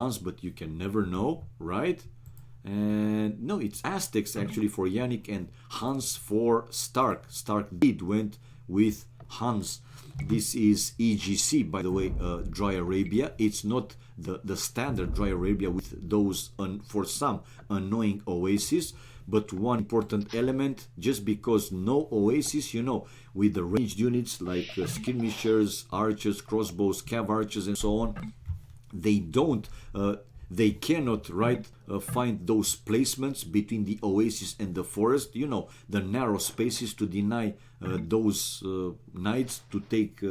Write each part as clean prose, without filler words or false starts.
Hans, but you can never know, right? And no, it's Aztecs actually for Janik and Hans for st4rk. st4rk did went with Hans. This is EGC, by the way, Dry Arabia. It's not the standard Dry Arabia with those, for some, annoying oases. But one important element, just because no oasis, you know, with the ranged units like skirmishers, archers, crossbows, cav archers, and so on, they don't, they cannot, right, find those placements between the oasis and the forest, you know, the narrow spaces to deny those knights to take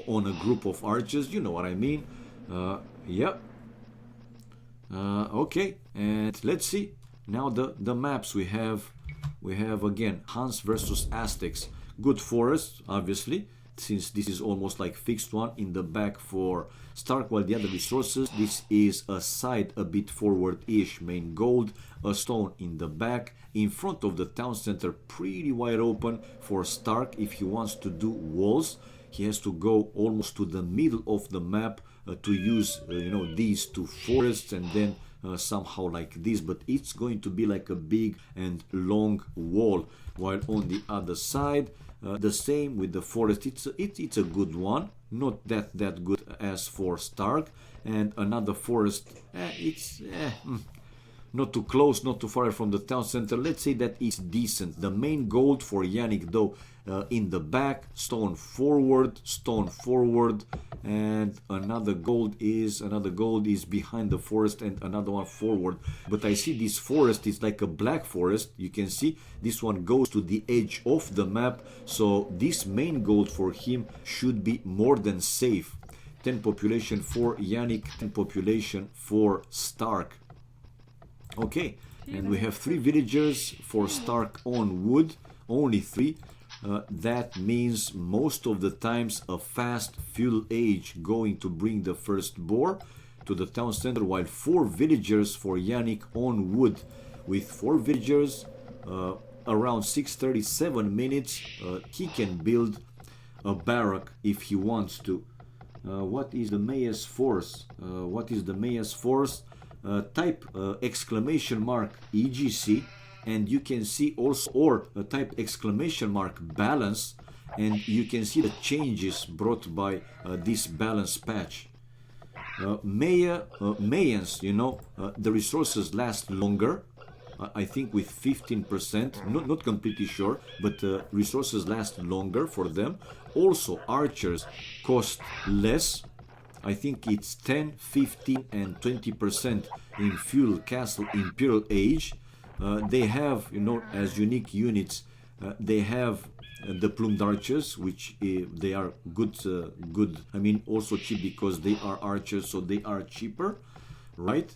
on a group of archers, you know what I mean. Yep. Okay, and let's see now the maps we have again Hans versus Aztecs. Good forest, obviously, since this is almost like fixed one in the back for st4rk, while the other resources, this is a side a bit forward-ish, main gold, a stone in the back, in front of the town center, pretty wide open for st4rk. If he wants to do walls, he has to go almost to the middle of the map to use, you know, these two forests, and then somehow like this, but it's going to be like a big and long wall, while on the other side, the same with the forest. It's a good one, not that good as for st4rk, and another forest. It's not too close, not too far from the town center. Let's say that it's decent. The main gold for Janik, though, in the back, stone forward, and another gold is behind the forest, and another one forward. But I see this forest is like a black forest. You can see this one goes to the edge of the map, so this main gold for him should be more than safe. 10 population for Janik, 10 population for st4rk. Okay, and we have 3 villagers for st4rk on wood, only 3. That means most of the times a fast fuel age going to bring the first boar to the town center, while 4 villagers for Janik on wood. With 4 villagers, around 6:37 minutes, he can build a barrack if he wants to. What is the Mayor's force? Type exclamation mark EGC, and you can see also, or type exclamation mark balance, and you can see the changes brought by this balance patch. Mayans, you know, the resources last longer, I think with 15%, not completely sure, but resources last longer for them. Also, archers cost less. I think it's 10, 15, and 20% in Feudal Castle Imperial Age. They have, you know, as unique units, they have the plumed archers, which they are good. I mean, also cheap because they are archers, so they are cheaper, right?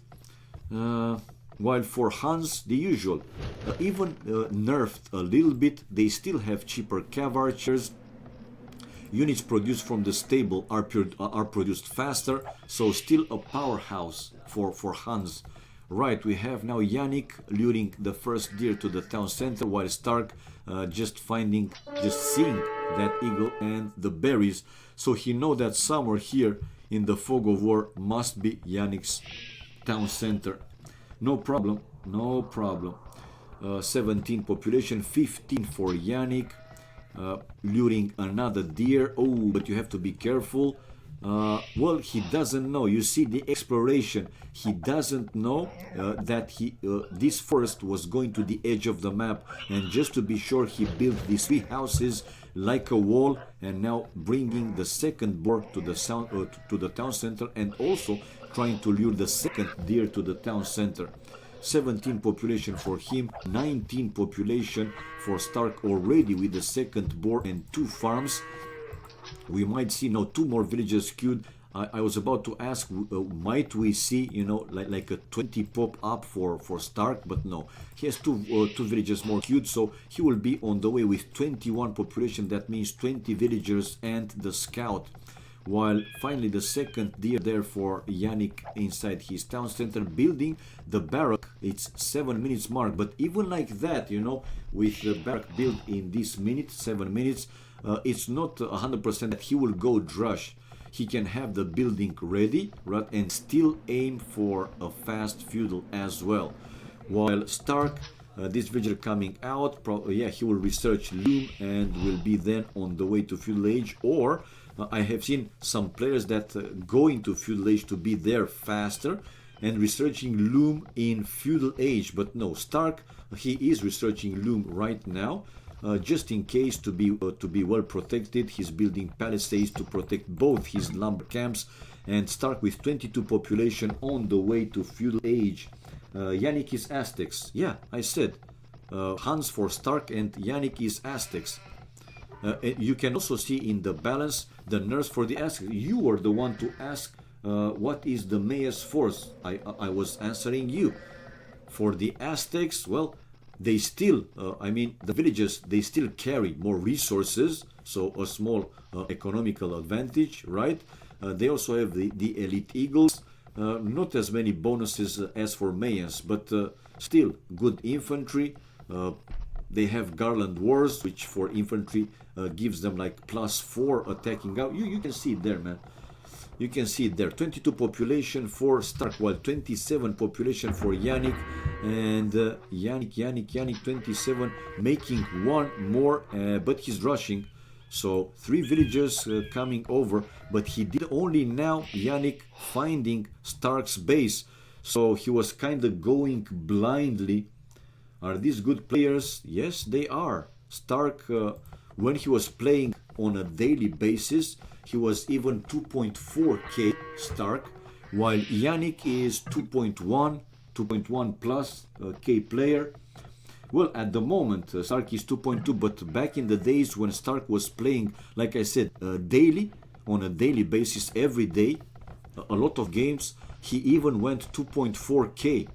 While for Hans, the usual, even nerfed a little bit, they still have cheaper cav archers. Units produced from the stable are produced faster, so still a powerhouse for Hans. Right, we have now Janik luring the first deer to the town center, while st4rk just seeing that eagle and the berries. So he know that somewhere here in the fog of war must be Janik's town center. No problem. 17 population, 15 for Janik. Luring another deer. Oh, but you have to be careful. Well, he doesn't know. You see the exploration. He doesn't know that this forest was going to the edge of the map, and just to be sure, he built these 3 houses like a wall, and now bringing the second boar to the town center, and also trying to lure the second deer to the town center. 17 population for him, 19 population for st4rk already with the second boar and 2 farms. We might see now 2 more villages queued. I was about to ask, might we see, you know, like a 20 pop up for st4rk, but no. He has 2 villages more queued, so he will be on the way with 21 population. That means 20 villagers and the scout. While finally the second deer there for Janik inside his town center, building the barrack. It's 7 minutes mark, but even like that, you know, with the barrack built in this minute, 7 minutes, it's not 100% that he will go drush. he can have the building ready, right, and still aim for a fast feudal as well. While Stark, this villager coming out, yeah, he will research loom and will be then on the way to feudal age. Or I have seen some players that go into feudal age to be there faster and researching loom in feudal age. But no, Stark, he is researching loom right now. Just in case to be well protected. He's building palisades to protect both his lumber camps. And Stark with 22 population on the way to feudal age. Janik is Aztecs. Yeah, I said Hans for Stark and Janik is Aztecs. You can also see in the balance the nurse for the Aztecs. You were the one to ask what is the mayor's force. I was answering you. For the Aztecs, well, they still, I mean, the villages, they still carry more resources, so a small economical advantage, right? They also have the elite eagles, not as many bonuses as for Mayans, but still good infantry. They have Garland Wars, which for infantry gives them like +4 attacking out. You can see it there, man. You can see it there. 22 population for Stark, while 27 population for Janik. And Janik 27, making one more, but he's rushing. So 3 villagers coming over, but he did only now Janik finding Stark's base. So he was kind of going blindly. Are these good players? Yes, they are. Stark, when he was playing on a daily basis, he was even 2.4k Stark, while Janik is 2.1 plus k player. Well, at the moment, Stark is 2.2, but back in the days when Stark was playing, like I said, daily, on a daily basis, every day, a lot of games, he even went 2.4k.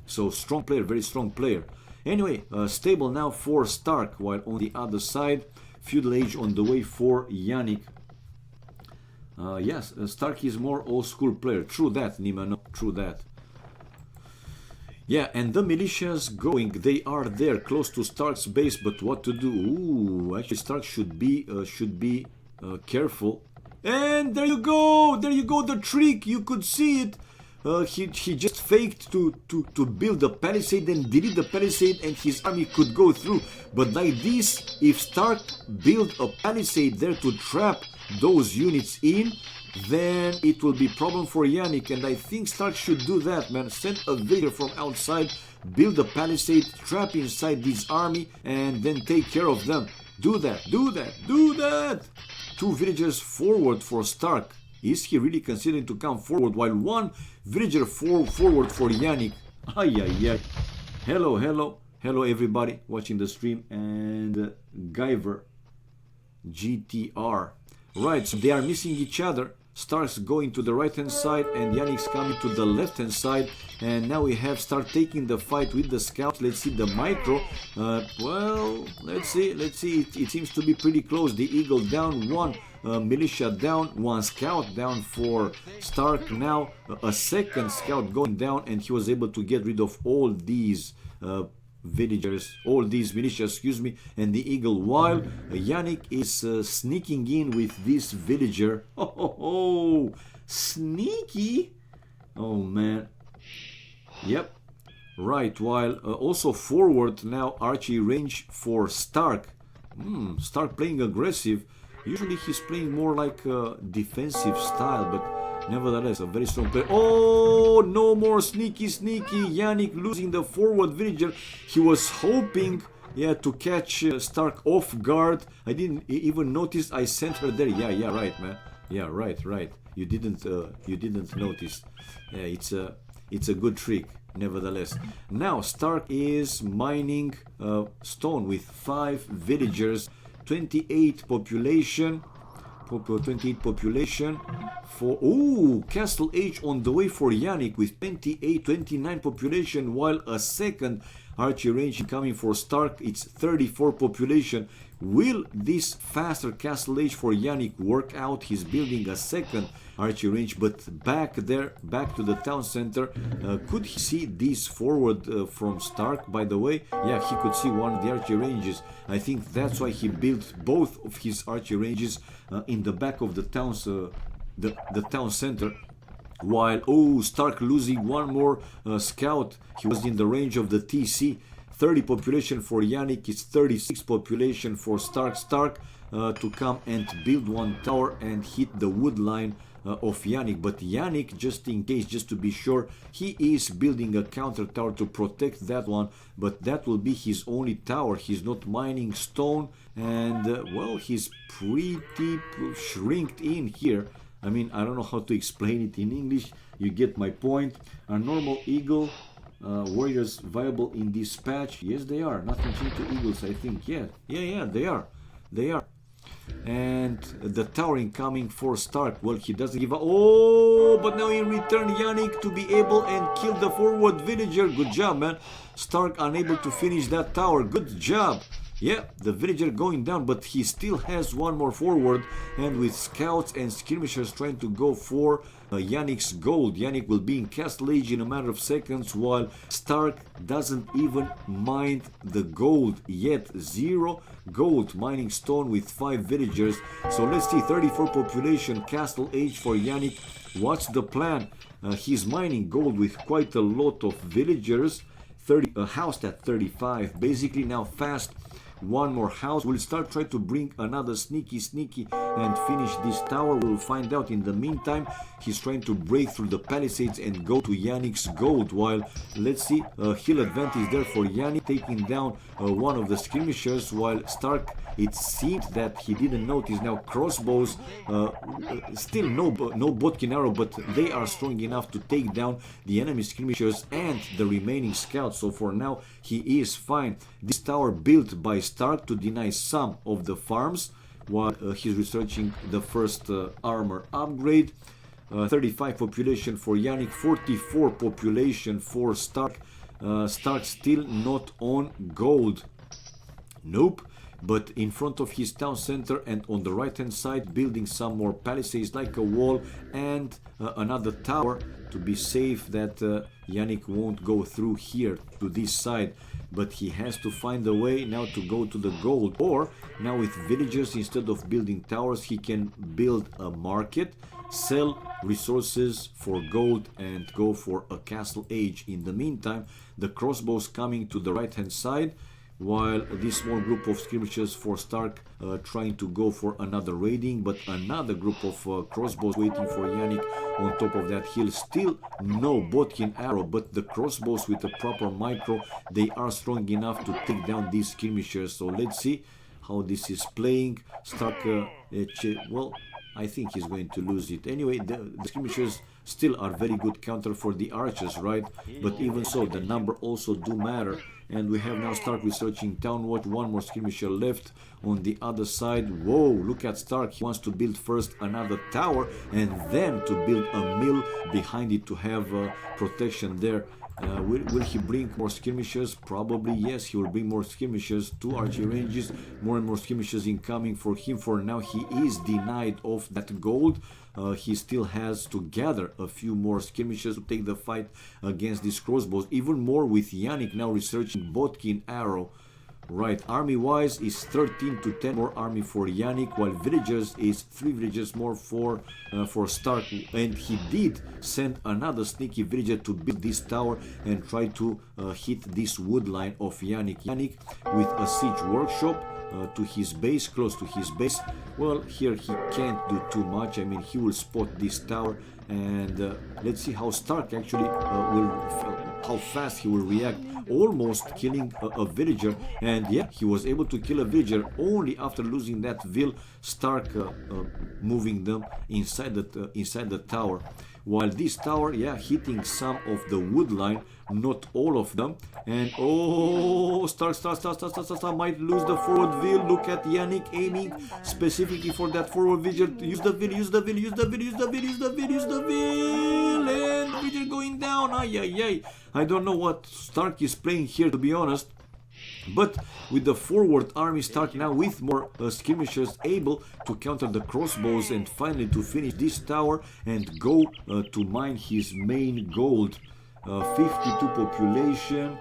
So strong player, very strong player. Anyway, stable now for Stark, while on the other side, feudal age on the way for Janik. Yes, Stark is more old school player. True that, Nimano, true that. Yeah, and the militias going, they are there close to Stark's base, but what to do? Ooh, actually Stark should be careful. And there you go, the trick, you could see it. He just faked to build a palisade and delete the palisade and his army could go through. But like this, if Stark built a palisade there to trap those units in, then it will be problem for Janik, and I think Stark should do that, man. Send a villager from outside, build a palisade, trap inside this army, and then take care of them. Do that, do that, do that! 2 villagers forward for Stark. Is he really considering to come forward, while 1 villager forward for Janik? Ay, ay, ay. Hello, hello, hello everybody watching the stream, and Guyver GTR. Right, so they are missing each other. Stark's going to the right hand side and Janik's coming to the left hand side, and now we have Stark taking the fight with the scouts. Let's see the micro. Well, let's see. It seems to be pretty close. The eagle down, 1 militia down, 1 scout down for Stark. Now a 2nd scout going down, and he was able to get rid of all these villagers, all these militias, excuse me, and the eagle, while Janik is sneaking in with this villager. Oh, sneaky. Oh man. Yep, right, while also forward now archery range for Stark. Stark playing aggressive. Usually he's playing more like a defensive style, but nevertheless a very strong player. Oh, no more sneaky. Janik losing the forward villager. He was hoping, yeah, to catch Stark off guard. I didn't even notice I sent her there. Yeah, right, man. Yeah, right. You didn't notice. Yeah, it's a good trick. Nevertheless, now Stark is mining stone with 5 villagers, 28 population. 28 population for Castle Age on the way for Janik with 29 population, while a 2nd archery range coming for Stark. It's 34 population. Will this faster Castle Age for Janik work out? He's building a 2nd archery range, but back to the town center. Could he see this forward from Stark, by the way? Yeah, he could see one of the archery ranges. I think that's why he built both of his archery ranges in the back of the town's the town center. While, oh, Stark losing one more scout. He was in the range of the TC. 30 population for Janik. It's 36 population for Stark. Stark to come and build one tower and hit the wood line of Janik. But Janik, just in case, just to be sure, he is building a counter tower to protect that one. But that will be his only tower. He's not mining stone. And, well, he's pretty shrinked in here. I mean, I don't know how to explain it in English. You get my point. A normal eagle. Warriors viable in this patch? Yes, they are. Nothing changed to eagles, I think. Yeah, they are. They are. And the tower incoming for Stark. Well, he doesn't give up. Oh, but now in return, Janik to be able and kill the forward villager. Good job, man. Stark unable to finish that tower. Good job. Yeah, the villager going down, but he still has one more forward, and with scouts and skirmishers trying to go for Janik's gold. Janik will be in Castle Age in a matter of seconds, while Stark doesn't even mind the gold yet. 0 gold, mining stone with 5 villagers. So let's see, 34 population, Castle Age for Janik. What's the plan? He's mining gold with quite a lot of villagers. 30 housed at 35, basically now fast. One more house. We'll start trying to bring another sneaky and finish this tower. We'll find out. In the meantime, he's trying to break through the palisades and go to Janik's gold. While, let's see, hill advantage there for Janik, taking down one of the skirmishers, while Stark, it seemed that he didn't notice now crossbows. Still no Botkin arrow, but they are strong enough to take down the enemy skirmishers and the remaining scouts. So for now, he is fine. This tower built by Stark to deny some of the farms, while he's researching the first armor upgrade. 35 population for Janik, 44 population for Stark. Stark still not on gold. Nope. But in front of his town center and on the right hand side, building some more palisades like a wall and another tower to be safe that Janik won't go through here to this side. But he has to find a way now to go to the gold. Or now with villagers, instead of building towers, he can build a market, sell resources for gold and go for a Castle Age. In the meantime, the crossbows coming to the right hand side, while this small group of skirmishers for Stark trying to go for another raiding, but another group of crossbows waiting for Janik on top of that hill. Still no Botkin arrow, but the crossbows with a proper micro, they are strong enough to take down these skirmishers. So let's see how this is playing. Stark, well, I think he's going to lose it. Anyway, the skirmishers still are very good counter for the archers, right? But even so, the number also do matter. And we have now Stark researching town watch. One more skirmisher left on the other side. Whoa, look at Stark. He wants to build first another tower and then to build a mill behind it to have protection there. Will he bring more skirmishers? Probably yes, he will bring more skirmishers. 2 archery ranges, more and more skirmishers incoming for him. For now, he is denied of that gold. He still has to gather a few more skirmishers to take the fight against these crossbows. Even more with Janik now researching Botkin arrow. Right, army wise is 13 to 10 more army for Janik, while villagers is 3 villagers more for Stark. And he did send another sneaky villager to build this tower and try to hit this wood line of Janik. Janik with a siege workshop to his base, close to his base. Well, here he can't do too much. I mean, he will spot this tower, and let's see how Stark actually how fast he will react. Almost killing a villager, and yeah, he was able to kill a villager only after losing that vill. Stark moving them inside the tower, while this tower, yeah, hitting some of the wood line, not all of them. And oh, Stark might lose the forward vill. Look at Janik aiming specifically for that forward villager. Use the vill, and the villager going down. Ay. I don't know what Stark is playing here, to be honest. But with the forward army, Stark now with more skirmishers able to counter the crossbows and finally to finish this tower and go to mine his main gold. 52 population,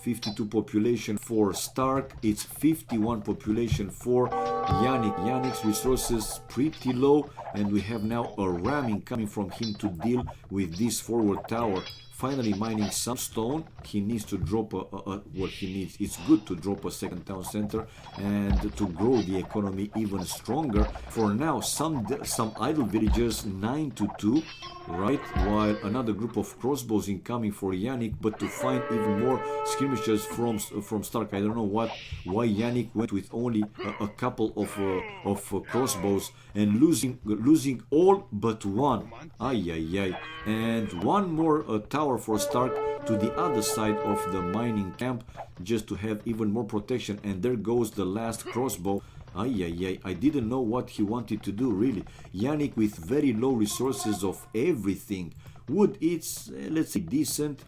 52 population for st4rk. It's 51 population for Janik. Janik's resources pretty low, and we have now a ramming coming from him to deal with this forward tower. Finally mining some stone. He needs to drop what he needs. It's good to drop a second town center and to grow the economy even stronger. For now, some idle villagers, 9-2, right? While another group of crossbows incoming for Janik, but to find even more skirmishers from st4rk. I don't know why Janik went with only a couple of crossbows and losing all but one. Ay ay ay. And one more tower for st4rk to the other side of the mining camp, just to have even more protection. And there goes the last crossbow. Ay ay ay, I didn't know what he wanted to do, really. Janik with very low resources of everything. Wood, it's let's say decent,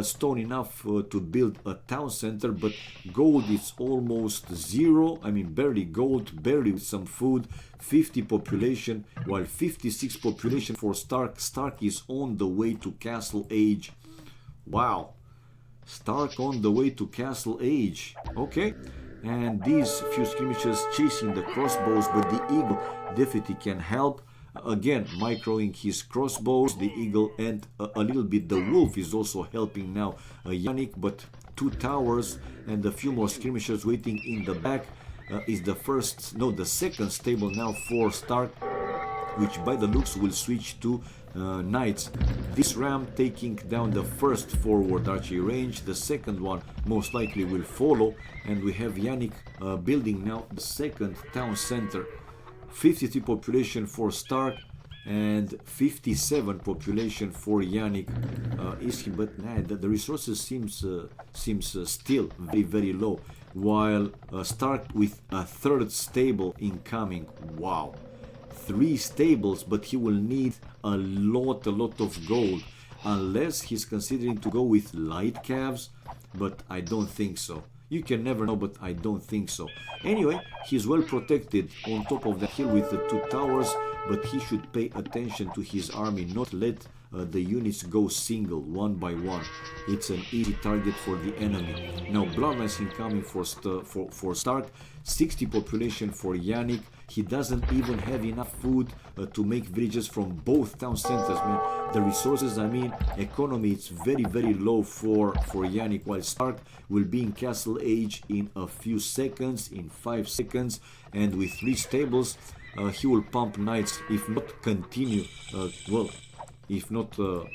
stone enough to build a town center, but gold is almost zero. I mean, barely gold, barely with some food. 50 population, while 56 population for st4rk. st4rk is on the way to castle age. Wow, st4rk on the way to castle age. Okay. And these few skirmishers chasing the crossbows, but the eagle definitely can help. Again, microing his crossbows, the eagle, and a little bit the wolf is also helping now Janik. But two towers and a few more skirmishers waiting in the back is the second stable now for st4rk, which by the looks will switch to knights. This ram taking down the first forward archery range, the second one most likely will follow, and we have Janik building now the second town center. 53 population for st4rk and 57 population for Janik. But nah, the resources seems still very low, while st4rk with a third stable incoming. Wow, 3 stables, but he will need a lot of gold, unless he's considering to go with light calves, but I don't think so. You can never know, but I don't think so. Anyway, he's well protected on top of the hill with the 2 towers, but he should pay attention to his army, not let the units go single, one by one. It's an easy target for the enemy. Now bloodlines incoming for st4rk, 60 population for Janik. He doesn't even have enough food to make villages from both town centers, man. The resources, I mean, economy, it's very low for Janik, while st4rk will be in castle age in a few seconds, in 5 seconds, and with 3 stables, he will pump knights, if not continue, if not all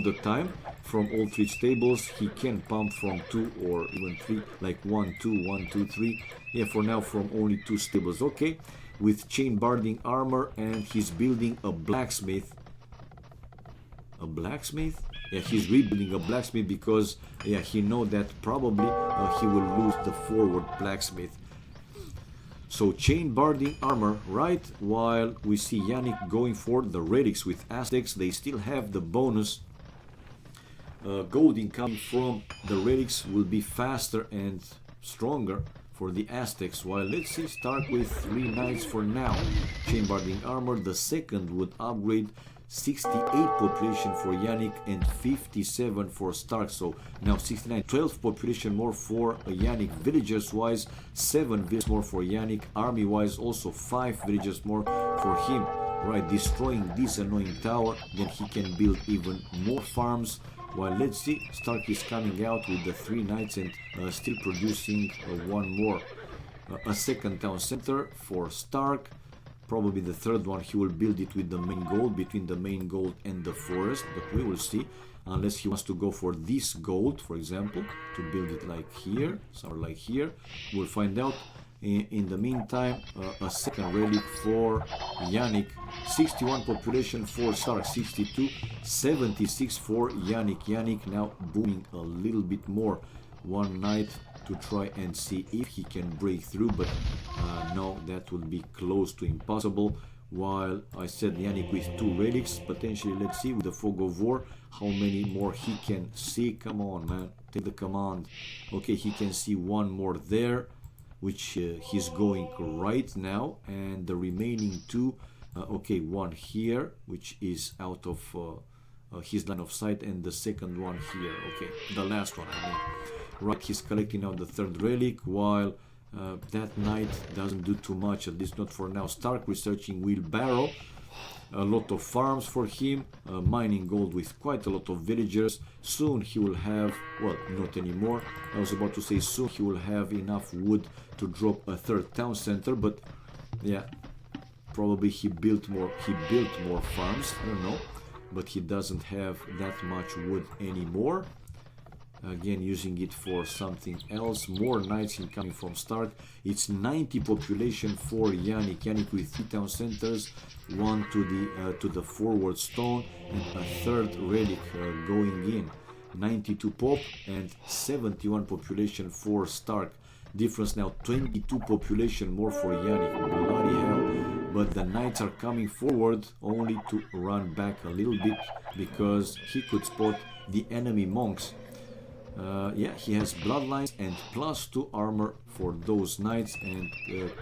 the time from all 3 stables. He can pump from 2 or even 3, like 1, 2, 1, 2, 3. Yeah, for now from only 2 stables. Okay, with chain barding armor, and he's building a blacksmith. A blacksmith? Yeah, he's rebuilding a blacksmith because he know that probably he will lose the forward blacksmith. So chain barding armor, right? While we see Janik going for the relics with Aztecs, they still have the bonus. Gold incoming from the relics will be faster and stronger for the Aztecs, while let's see, st4rk with 3 knights for now. Chain barding armor, the second would upgrade. 68 population for Janik and 57 for st4rk, so now 69. 12 population more for Janik, villagers wise 7 villages more for Janik, army wise also 5 villages more for him, right? Destroying this annoying tower, then he can build even more farms. While let's see, st4rk is coming out with the 3 knights and still producing one more, a second town center for st4rk. Probably the third one he will build it with the main gold, between the main gold and the forest, but we will see, unless he wants to go for this gold, for example, to build it like here, somewhere like here. We'll find out. In the meantime, a second relic for Janik. 61 population for st4rk, 62, 76 for Janik. Janik now booming a little bit more. One knight to try and see if he can break through, but no, that would be close to impossible. While I said Janik with 2 relics, potentially, let's see with the fog of war how many more he can see. Come on, man, take the command. Okay, he can see one more there, which he's going right now, and the remaining 2, okay, one here, which is out of his line of sight, and the second one here. Okay, the last one, I mean. Right, he's collecting now the third relic, while that knight doesn't do too much, at least not for now. Stark researching wheelbarrow. A lot of farms for him, mining gold with quite a lot of villagers. Soon he will have, well, not anymore. I was about to say soon he will have enough wood to drop a third town center, but yeah, probably he built more farms, I don't know, but he doesn't have that much wood anymore. Again, using it for something else. More knights incoming from Stark. It's 90 population for Janik. Janik with 3 town centers, one to the forward stone, and a third relic going in. 92 pop and 71 population for Stark. Difference now 22 population more for Janik. Bloody hell. But the knights are coming forward only to run back a little bit because he could spot the enemy monks. Yeah, he has bloodlines and +2 armor for those knights, and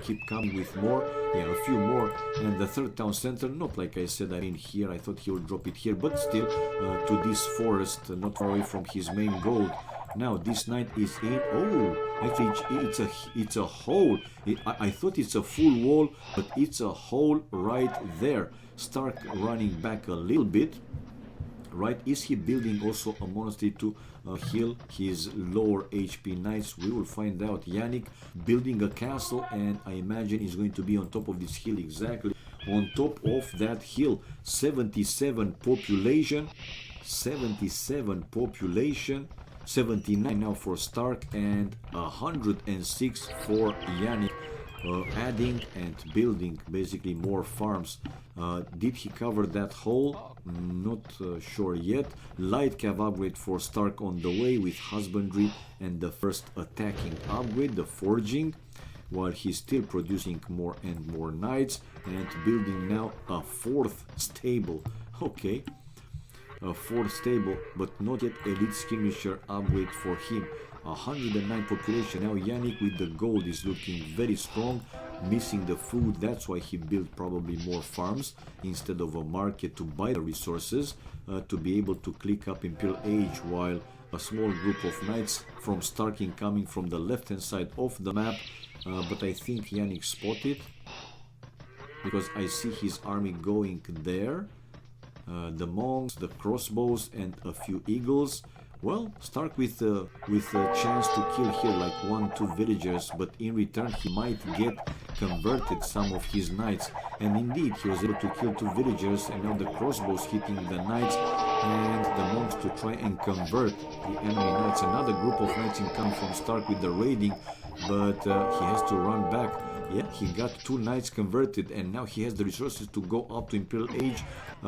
keep coming with more. Yeah, a few more. And the third town center, not like I said, I mean here, I thought he would drop it here, but still to this forest, not far away from his main gold. Now this knight is in. Oh, actually it's a hole. I thought it's a full wall, but it's a hole right there. Stark running back a little bit. Right, is he building also a monastery to heal his lower HP knights? We will find out. Janik building a castle, and I imagine he's going to be on top of this hill, exactly on top of that hill. 77 population, 77 population, 79 now for Stark, and 106 for Janik. Adding and building basically more farms. Did he cover that hole? Not sure yet. Light cav upgrade for Stark on the way with husbandry and the first attacking upgrade, the forging, while he's still producing more and more knights and building now a 4th stable. Okay, a 4th stable, but not yet elite skirmisher upgrade for him. 109 population. Now Janik with the gold is looking very strong, missing the food. That's why he built probably more farms instead of a market to buy the resources to be able to click up Imperial Age, while a small group of knights from Stark coming from the left hand side of the map, but I think Janik spotted because I see his army going there. The monks, the crossbows, and a few eagles. Well, Stark with a chance to kill here like 1-2 villagers, but in return he might get converted some of his knights, and indeed he was able to kill 2 villagers, and now the crossbows hitting the knights and the monks to try and convert the enemy knights. Another group of knights incoming from Stark with the raiding, but he has to run back. Yeah, he got 2 knights converted, and now he has the resources to go up to Imperial Age.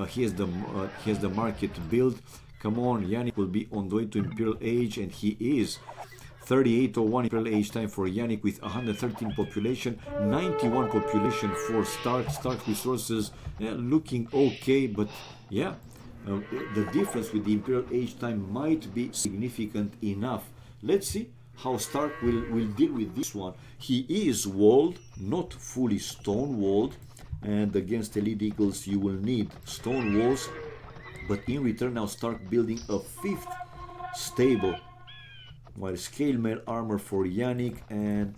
He has the market built. Come on, Janik will be on the way to Imperial Age, and he is. 3801 Imperial Age time for Janik with 113 population, 91 population for Stark. Stark resources looking okay, but yeah, the difference with the Imperial Age time might be significant enough. Let's see how Stark will deal with this one. He is walled, not fully stone walled, and against elite eagles you will need stone walls. But in return now Stark building a 5th stable, while scale mail armor for Janik, and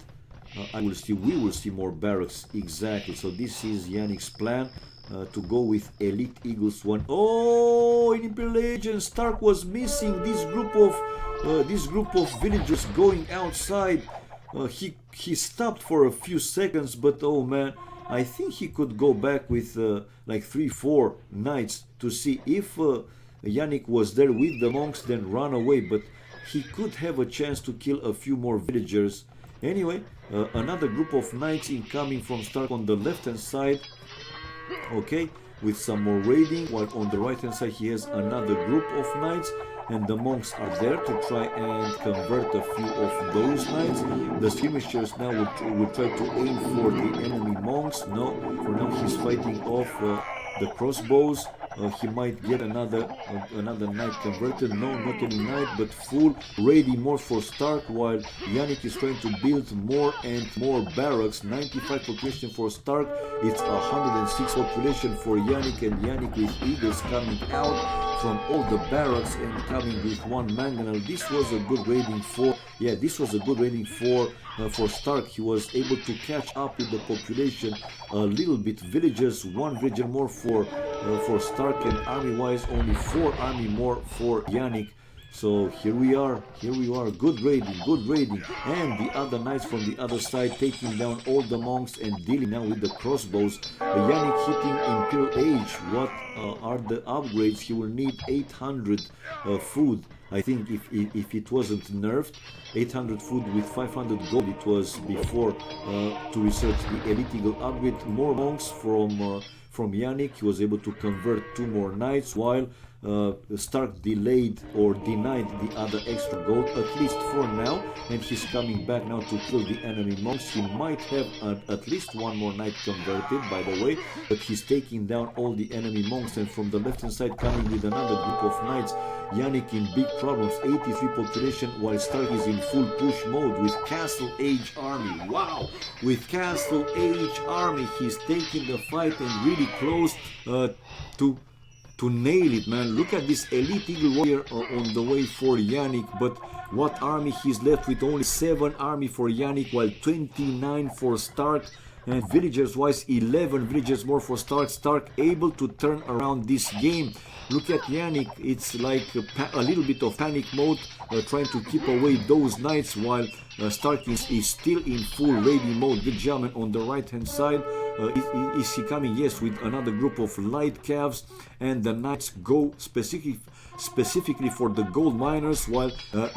we will see more barracks. Exactly. So this is Janik's plan, to go with elite eagles 1. Oh, in Imperial Age, and Stark was missing this group of villagers going outside. He stopped for a few seconds, but oh man, I think he could go back with like 3-4 knights to see if Janik was there with the monks, then run away, but he could have a chance to kill a few more villagers. Anyway, another group of knights incoming from Stark on the left hand side, okay, with some more raiding, while on the right hand side he has another group of knights, and the monks are there to try and convert a few of those knights. The skirmishers now will try to aim for the enemy monks. No, for now he's fighting off the crossbows. He might get another knight converted. No, not any knight, but full raiding more for Stark, while Janik is trying to build more and more barracks. 95 population for Stark. It's 106 population for Janik, and Janik with eagles coming out from all the barracks and coming with one mangonel. This was a good raiding for, yeah, this was a good raiding for Stark. He was able to catch up with the population a little bit. Villagers, one villager more for Stark, and army-wise only 4 army more for Janik. So here we are, good raiding, and the other knights from the other side taking down all the monks and dealing now with the crossbows. Janik hitting Imperial Age. What are the upgrades? He will need 800 food. I think if it wasn't nerfed, 800 food with 500 gold it was before, to research the Elite Eagle upgrade. More monks from Janik. He was able to convert 2 more knights, while Stark delayed or denied the other extra gold, at least for now, and he's coming back now to kill the enemy monks. He might have at least 1 more knight converted, by the way, but he's taking down all the enemy monks. And from the left hand side coming with another group of knights. Janik in big problems, 83 population, while Stark is in full push mode with Castle Age army. Wow, with Castle Age army he's taking the fight and really close to nail it, man. Look at this Elite Eagle warrior on the way for Janik, but what army he's left with? Only 7 army for Janik, while 29 for Stark. And villagers wise, 11 villagers more for Stark. Stark able to turn around this game. Look at Janik, it's like a little bit of panic mode, trying to keep away those knights, while Stark is still in full raiding mode. Good job, man. On the right hand side, is he coming? Yes, with another group of light calves, and the knights go specifically for the gold miners, while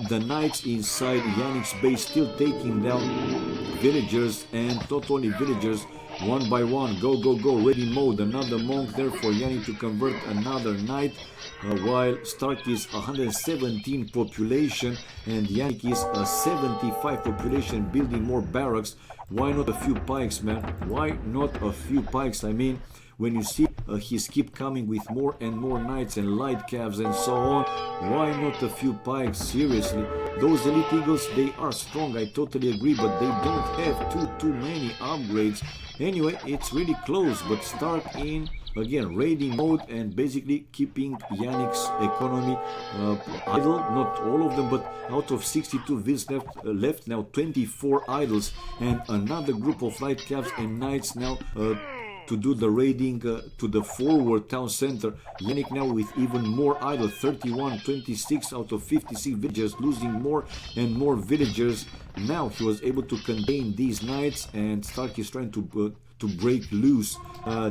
the knights inside Janik's base still taking down villagers, and not only villagers, one by one. Go, ready mode. Another monk there for Janik to convert another knight, while Stark is 117 population and Janik is 75 population, building more barracks. Why not a few pikes, man? Why not a few pikes? I mean, when you see he's keep coming with more and more knights and light calves and so on, why not a few pikes? Seriously, those Elite Eagles, they are strong, I totally agree, but they don't have too many upgrades. Anyway, it's really close, but Stark in again raiding mode and basically keeping Janik's economy idle. Not all of them, but out of 62 vills left now 24 idols, and another group of light calves and knights now to do the raiding to the forward town center. Janik now with even more idle, 31, 26 out of 56 villagers, losing more and more villagers. Now he was able to contain these knights, and Stark is trying to break loose.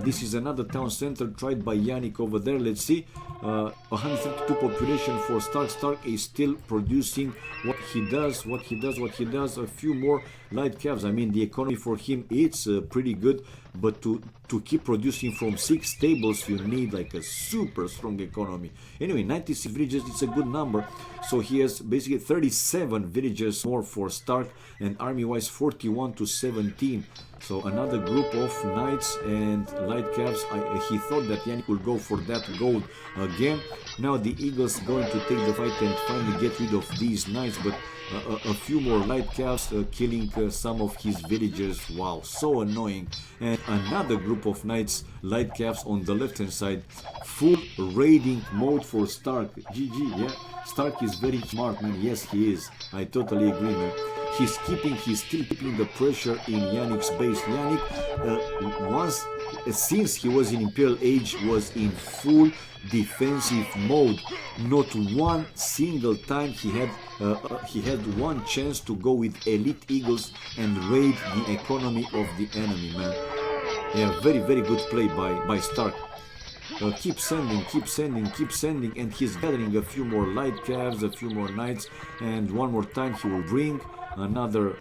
This is another town center tried by Janik over there. Let's see, 132 population for Stark. Stark is still producing what he does. A few more light calves. I mean, the economy for him, it's pretty good, but to keep producing from 6 stables, you need like a super strong economy. Anyway, 96 villagers, it's a good number. So he has basically 37 villagers more for Stark, and army-wise 41 to 17. So another group of knights and light calves. He thought that Janik will go for that gold again. Now the Eagles going to take the fight and finally get rid of these knights, but a few more light calves killing some of his villagers. Wow, so annoying. And another group of knights, light calves on the left hand side. Full raiding mode for Stark. GG, yeah. Stark is very smart, man. Yes, he is. I totally agree, man. He's still keeping the pressure in Janik's base. Janik, since he was in Imperial Age, was in full defensive mode. Not one single time he had one chance to go with Elite Eagles and raid the economy of the enemy, man. Yeah, very good play by Stark. Keep sending, and he's gathering a few more light calves, a few more knights, and one more time he will bring another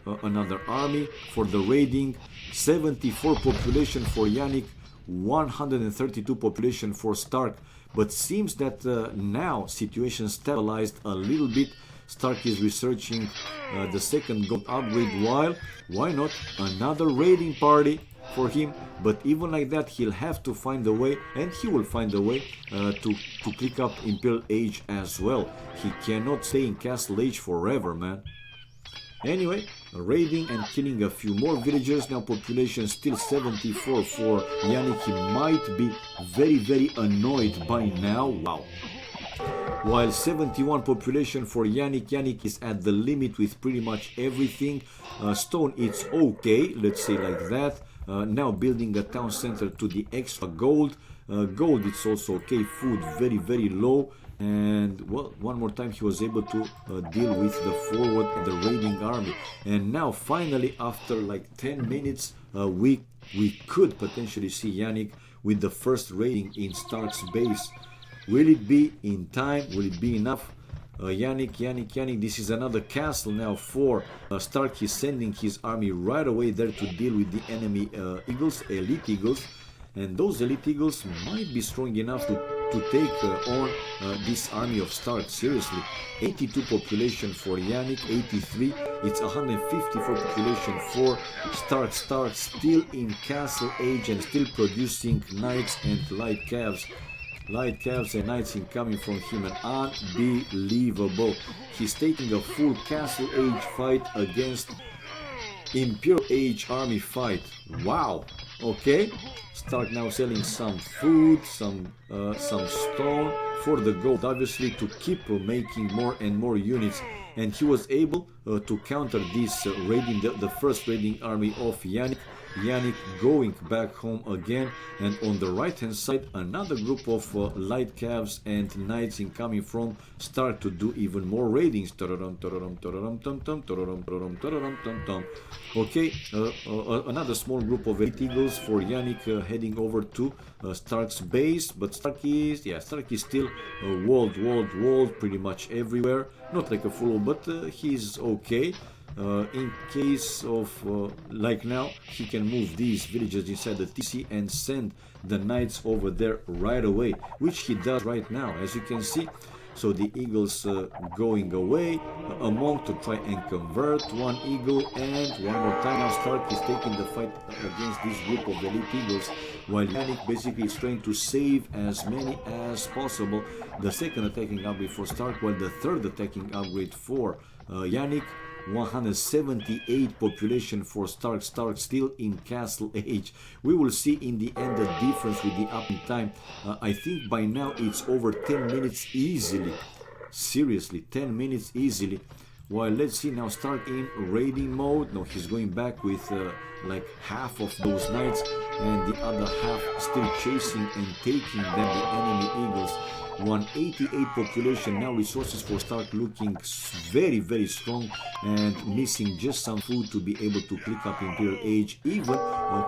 army for the raiding. 74 population for Janik, 132 population for Stark. But seems that now situation stabilized a little bit. Stark is researching the second gold upgrade, while why not another raiding party for him? But even like that, he'll have to find a way, and he will find a way to pick up Imperial Age as well. He cannot stay in Castle Age forever, man. Anyway, raiding and killing a few more villagers. Now population still 74 for Janik. He might be very annoyed by now. Wow. while 71 population for Janik. Janik is at the limit with pretty much everything. Stone, it's okay, let's say like that. Now building a town center to the extra gold. Gold, it's also okay. Food, very, very low. And well, one more time he was able to deal with the forward and the raiding army. And now finally, after like 10 minutes, we could potentially see Janik with the first raiding in Stark's base. Will it be in time? Will it be enough? Janik, this is another castle now for Stark. He's sending his army right away there to deal with the enemy eagles, elite eagles. And those elite eagles might be strong enough to take on this army of Stark. Seriously, 82 population for Janik, 83. It's 154 population for Stark. Stark still in castle age and still producing knights and light calves. Light calves and knights incoming from him, and unbelievable. He's taking a full castle age fight against Imperial Age army fight. Wow. Okay. Stark now selling some food, some stone for the gold, obviously, to keep making more and more units. And he was able to counter this raiding, the first raiding army of Janik. Janik going back home again, and on the right hand side another group of light calves and knights incoming from Stark to do even more raidings. Okay, another small group of elite eagles for Janik heading over to Stark's base, but Stark is still walled pretty much everywhere. Not like a fool, but he's okay. In case of like now, he can move these villages inside the TC and send the knights over there right away, which he does right now, as you can see. So the eagles going away, a monk to try and convert one eagle, and one more time now Stark is taking the fight against this group of elite eagles, while Janik basically is trying to save as many as possible. The second attacking upgrade for Stark, while the third attacking upgrade for Janik. 178 population for Stark. Stark still in castle age. We will see in the end the difference with the up in time. I think by now it's over 10 minutes easily. Seriously, 10 minutes easily. While let's see now Stark in raiding mode. No, he's going back with like half of those knights and the other half still chasing and taking them, the enemy eagles. 188 population. Now resources for Stark looking very, very strong, and missing just some food to be able to click up Imperial Age, even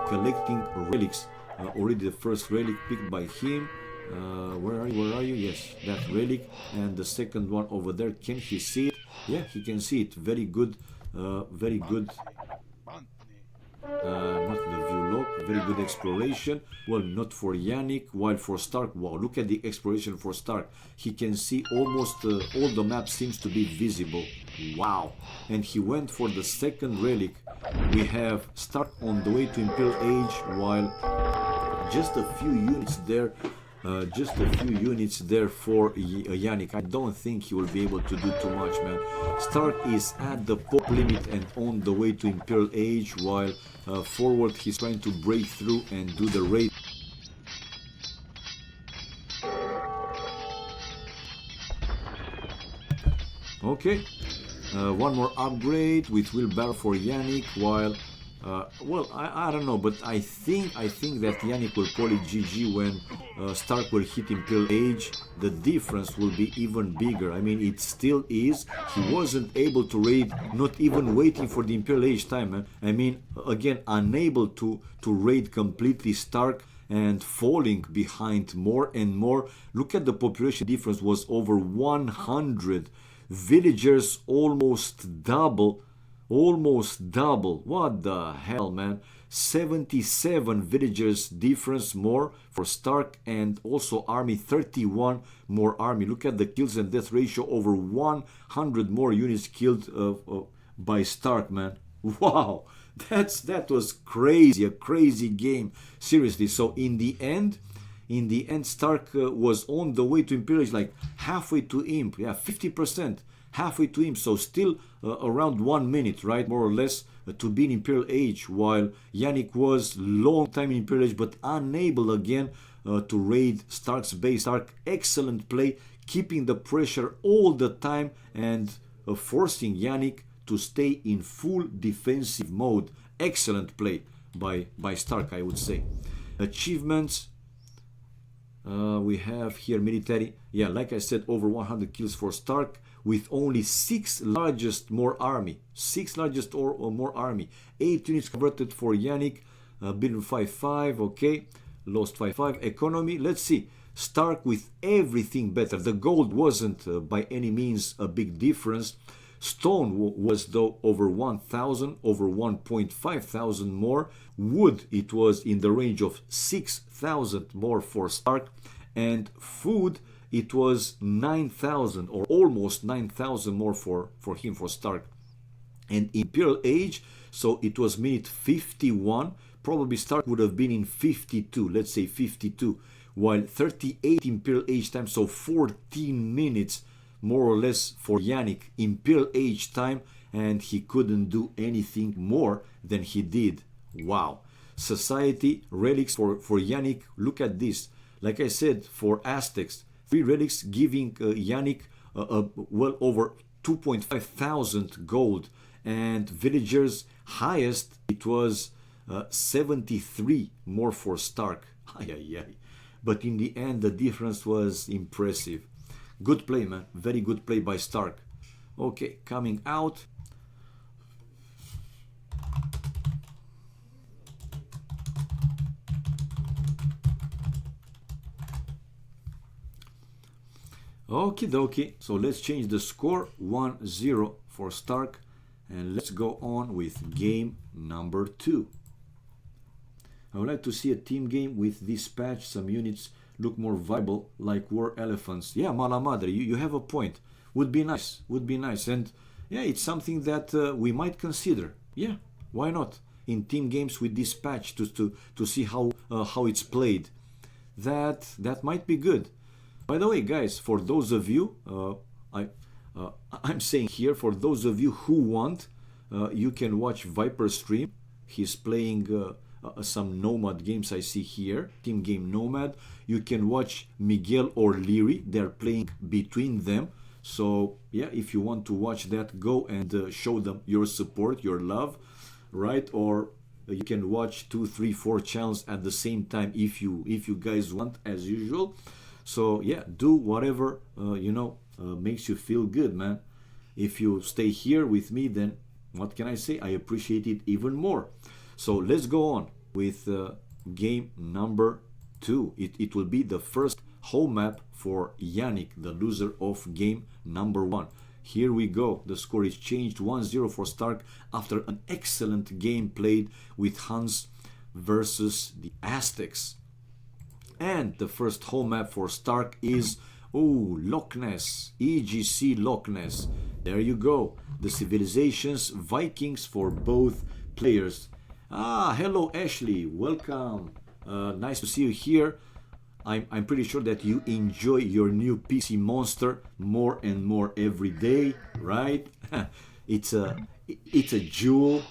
collecting relics. Already the first relic picked by him. Where are you? Yes, that relic. And the second one over there, can he see it? Yeah, he can see it. Very good, very good. Not the view lock, very good exploration. Well, not for Janik, while for Stark, wow, look at the exploration for Stark. He can see almost all the map seems to be visible. Wow. And he went for the second relic. We have Stark on the way to Imperial Age, while just a few units there. For Janik. I don't think he will be able to do too much, man. Stark is at the pop limit and on the way to Imperial Age, while forward he's trying to break through and do the raid. Okay, one more upgrade with wheelbarrow for Janik, while well, I don't know, but I think that Janik will call it GG when Stark will hit Imperial Age. The difference will be even bigger. I mean, it still is. He wasn't able to raid, not even waiting for the Imperial Age time, man. I mean, again, unable to raid completely Stark and falling behind more and more. Look at the population difference was over 100. Villagers almost double. What the hell, man? 77 villagers difference more for Stark, and also army 31 more army. Look at the kills and death ratio, over 100 more units killed by Stark, man. Wow, that was crazy, a crazy game, seriously. So in the end Stark was on the way to Imperial, like halfway to Imp, yeah, 50%. Halfway to him, so still around 1 minute, right, more or less, to be in Imperial Age, while Janik was long time in Imperial Age, but unable again to raid Stark's base. Stark, excellent play, keeping the pressure all the time and forcing Janik to stay in full defensive mode. Excellent play by st4rk, I would say. Achievements, we have here military. Yeah, like I said, over 100 kills for st4rk with only 6 largest more army. 6 largest or more army. 8 units converted for Janik. Billion 5-5, okay. Lost 5-5. Economy, let's see. st4rk with everything better. The gold wasn't by any means a big difference. Stone was though over 1,000, over 1.5 thousand more. Wood, it was in the range of 6,000 more for st4rk. And food, it was 9,000 or almost 9,000 more for him, for st4rk. And Imperial Age, so it was minute 51. Probably st4rk would have been in 52, let's say 52. While 38 Imperial Age time, so 14 minutes more or less for Janik Imperial Age time, and he couldn't do anything more than he did. Wow. Society, relics for Janik, look at this. Like I said, for Aztecs, 3 relics giving Janik well over 2.5 thousand gold, and villagers highest, it was 73 more for st4rk. But in the end, the difference was impressive. Good play, man. Very good play by st4rk. Okay, coming out. Okie dokie. So let's change the score. 1-0 for st4rk. And let's go on with game number 2. I would like to see a team game with this patch. Some units look more viable, like war elephants. Yeah, mala madre, you have a point. Would be nice, would be nice. And yeah, it's something that we might consider. Yeah, why not? In team games with this patch to see how it's played. That might be good. By the way, guys, for those of you, I'm saying here, for those of you who want, you can watch Viper stream. He's playing some Nomad games I see here, team game Nomad. You can watch Miguel or Leary, they're playing between them. So yeah, if you want to watch that, go and show them your support, your love, right? Or you can watch 2, 3, 4 channels at the same time if you guys want, as usual. So yeah, do whatever makes you feel good, man. If you stay here with me, then what can I say? I appreciate it even more. So let's go on with game number 2. It will be the first home map for Janik, the loser of game number 1. Here we go. The score is changed. 1-0 for st4rk after an excellent game played with Hans versus the Aztecs. And the first home map for st4rk is Loch Ness, EGC Loch Ness. There you go. The civilizations, Vikings for both players. Hello Ashley, welcome. Nice to see you here. I'm pretty sure that you enjoy your new PC monster more and more every day, right? It's a jewel.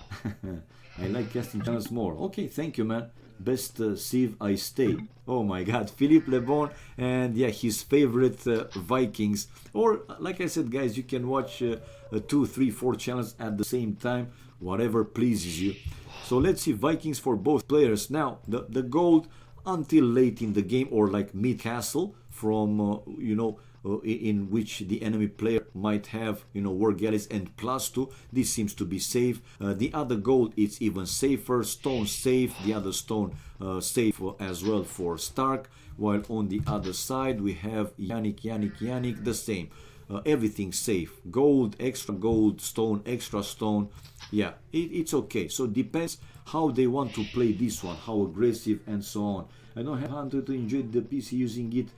I like casting channels more. Okay, thank you, man. Best Civ I stay. Oh my god, Philippe Lebon, and yeah, his favorite Vikings. Or like I said, guys, you can watch 2, 3, 4 channels at the same time, whatever pleases you. So let's see, Vikings for both players. Now the gold until late in the game, or like mid castle, from in which the enemy player might have war galleys and +2. This seems to be safe. The other gold, it's even safer. Stone safe, the other stone safe as well for st4rk. While on the other side we have Janik, the same. Everything safe. Gold, extra gold, stone, extra stone. Yeah, it's okay. So depends how they want to play this one, how aggressive and so on. I don't have time to enjoy the PC using it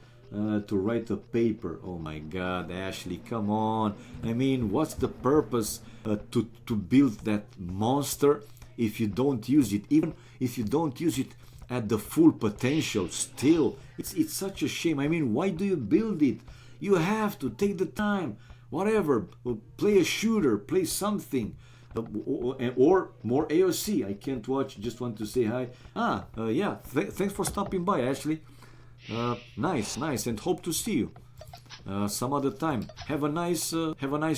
to write a paper. Oh my god, Ashley, come on. I mean, what's the purpose to build that monster if you don't use it? Even if you don't use it at the full potential, still, it's such a shame. I mean, why do you build it? You have to take the time, whatever, play a shooter, play something, or more AOC. I can't watch, just want to say hi. Thanks for stopping by, Ashley. Nice, and hope to see you. some other time. Have a nice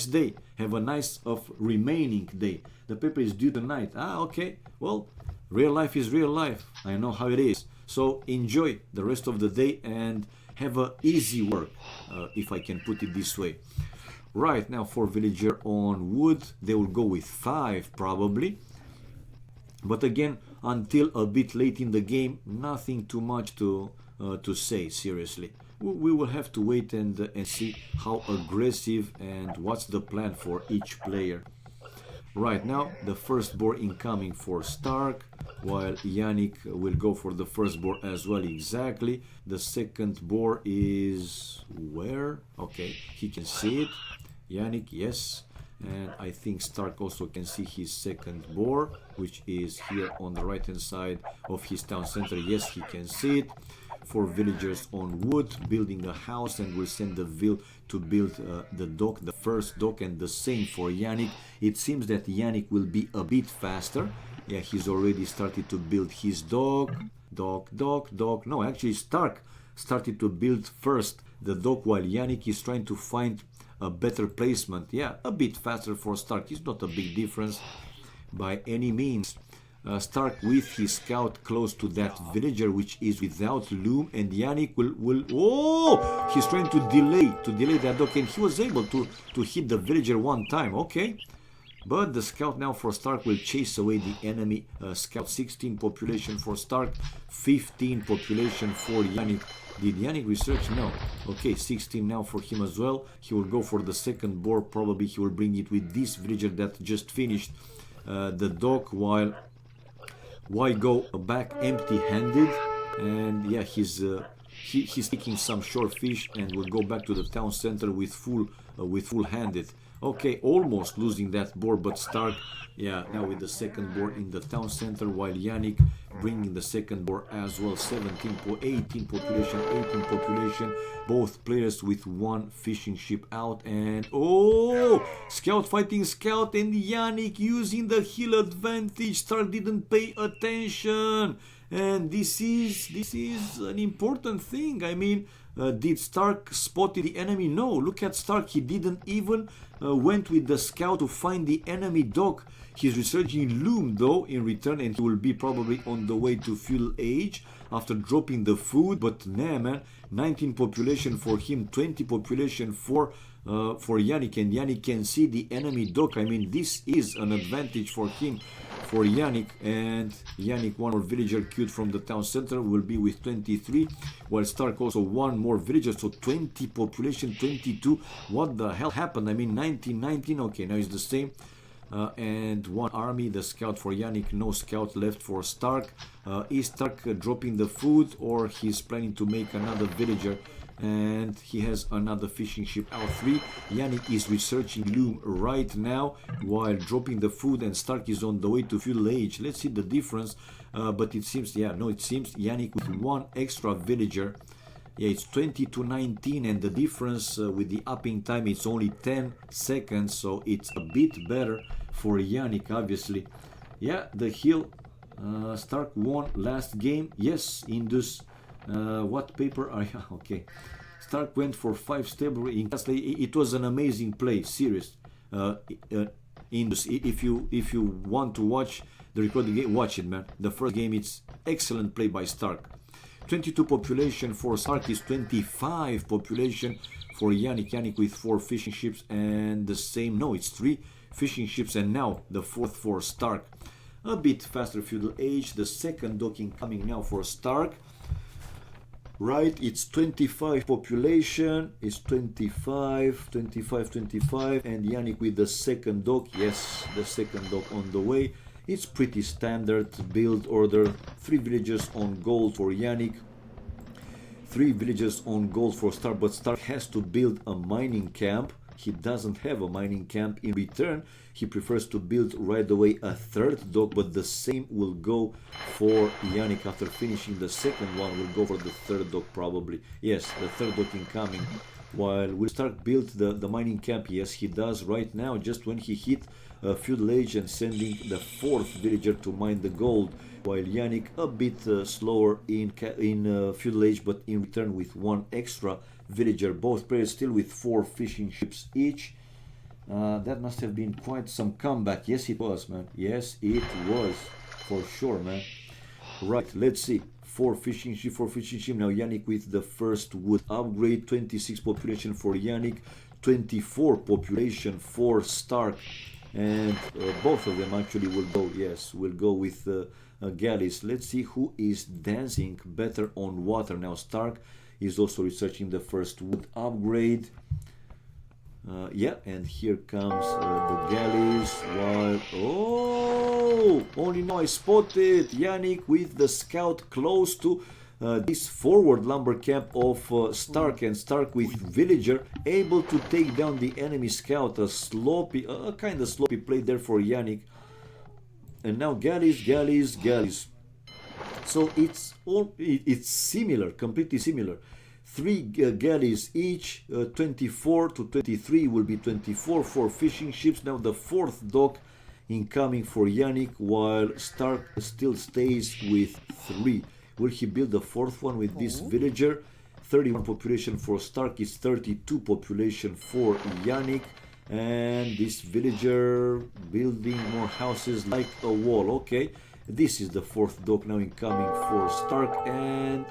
day. Have a nice of remaining day. The paper is due tonight. Okay. Well, real life is real life. I know how it is. So enjoy the rest of the day and have a easy work, if I can put it this way. Right, now for villager on wood, they will go with 5 probably. But again, until a bit late in the game, nothing too much to say, seriously. We will have to wait and see how aggressive and what's the plan for each player. Right now, the first board incoming for st4rk, while Janik will go for the first board as well, exactly. The second board is where? Okay, he can see it. Janik, yes. And I think st4rk also can see his second board, which is here on the right hand side of his town center. Yes, he can see it. 4 villagers on wood, building a house, and will send the vill to build the dock, the first dock, and the same for Janik. It seems that Janik will be a bit faster. Yeah, he's already started to build his dock. No, actually st4rk started to build first the dock, while Janik is trying to find a better placement. Yeah, a bit faster for st4rk. It's not a big difference by any means. st4rk with his scout close to that villager, which is without loom, and Janik will oh, he's trying to delay that dock, and he was able to hit the villager one time. Okay, but the scout now for st4rk will chase away the enemy scout. 16 population for st4rk, 15 population for Janik. Did Janik research? No. Okay, 16 now for him as well. He will go for the second board. Probably he will bring it with this villager that just finished the dock, while why go back empty-handed? And yeah, he's taking some short fish and will go back to the town center with full-handed. Okay, almost losing that board, but st4rk, yeah, now with the second board in the town center, while Janik bringing the second board as well. 18 population, both players with 1 fishing ship out, and oh, scout fighting scout, and Janik using the hill advantage. st4rk didn't pay attention, and this is an important thing. I mean, did st4rk spot the enemy? No, look at st4rk. He didn't even went with the scout to find the enemy dock. He's researching loom though in return, and he will be probably on the way to feudal age after dropping the food. But nah, man, 19 population for him, 20 population for Janik, and Janik can see the enemy dock. I mean, this is an advantage for him, for Janik. And Janik, 1 more villager queued from the town center, will be with 23, while st4rk also 1 more villager, so 20 population, 22. What the hell happened? I mean, 19. Okay, now it's the same. And 1 army, the scout for Janik, no scout left for st4rk. Is st4rk dropping the food, or he's planning to make another villager? And he has another fishing ship out. 3. Janik is researching loom right now while dropping the food, and st4rk is on the way to feudal age. Let's see the difference. But it seems, yeah, no, it seems Janik with 1 extra villager. Yeah, it's 20 to 19, and the difference with the upping time, it's only 10 seconds, so it's a bit better for Janik, obviously. Yeah, the hill, st4rk won last game. Yes, Indus. What paper are you? Okay. st4rk went for 5 stable. It was an amazing play, serious. Indus, if you want to watch the recorded game, watch it, man. The first game, it's excellent play by st4rk. 22 population for st4rk is 25 population for Janik. Janik with 4 fishing ships, and the same, no, it's 3 fishing ships, and now the 4th for st4rk. A bit faster feudal age. The second docking coming now for st4rk. Right, it's 25 population, it's 25, and Janik with the second dock. Yes, the second dock on the way. It's pretty standard build order. 3 villagers on gold for Janik, 3 villagers on gold for st4rk, but st4rk has to build a mining camp. He doesn't have a mining camp. In return, he prefers to build right away a 3rd dock, but the same will go for Janik. After finishing the second one, will go for the 3rd dock probably. Yes, the 3rd dock incoming While will Stark build the mining camp? Yes, he does right now, just when he hit feudal age and sending the 4th villager to mine the gold. While Janik a bit slower in feudal age, but in return with 1 extra villager. Both players still with 4 fishing ships each. That must have been quite some comeback. Yes, it was, man. Yes, it was. For sure, man. Right, let's see. 4 fishing ship, 4 fishing ship. Now Janik with the first wood upgrade. 26 population for Janik. 24 population for Stark. And both of them actually will go, yes, will go with galleys. Let's see who is dancing better on water. Now Stark is also researching the first wood upgrade. Yeah, and here comes the galleys. While only now I spotted Janik with the scout close to this forward lumber camp of Stark, and Stark with villager able to take down the enemy scout. A kind of sloppy play there for Janik. And now galleys, galleys, galleys. So it's similar, completely similar. 3 galleys each, 24 to 23 will be 24 for fishing ships. Now the 4th dock incoming for Janik, while Stark still stays with 3. Will he build the 4th one with this villager? 31 population for Stark is 32 population for Janik. And this villager building more houses like a wall. Okay, this is the 4th dock now incoming for Stark. And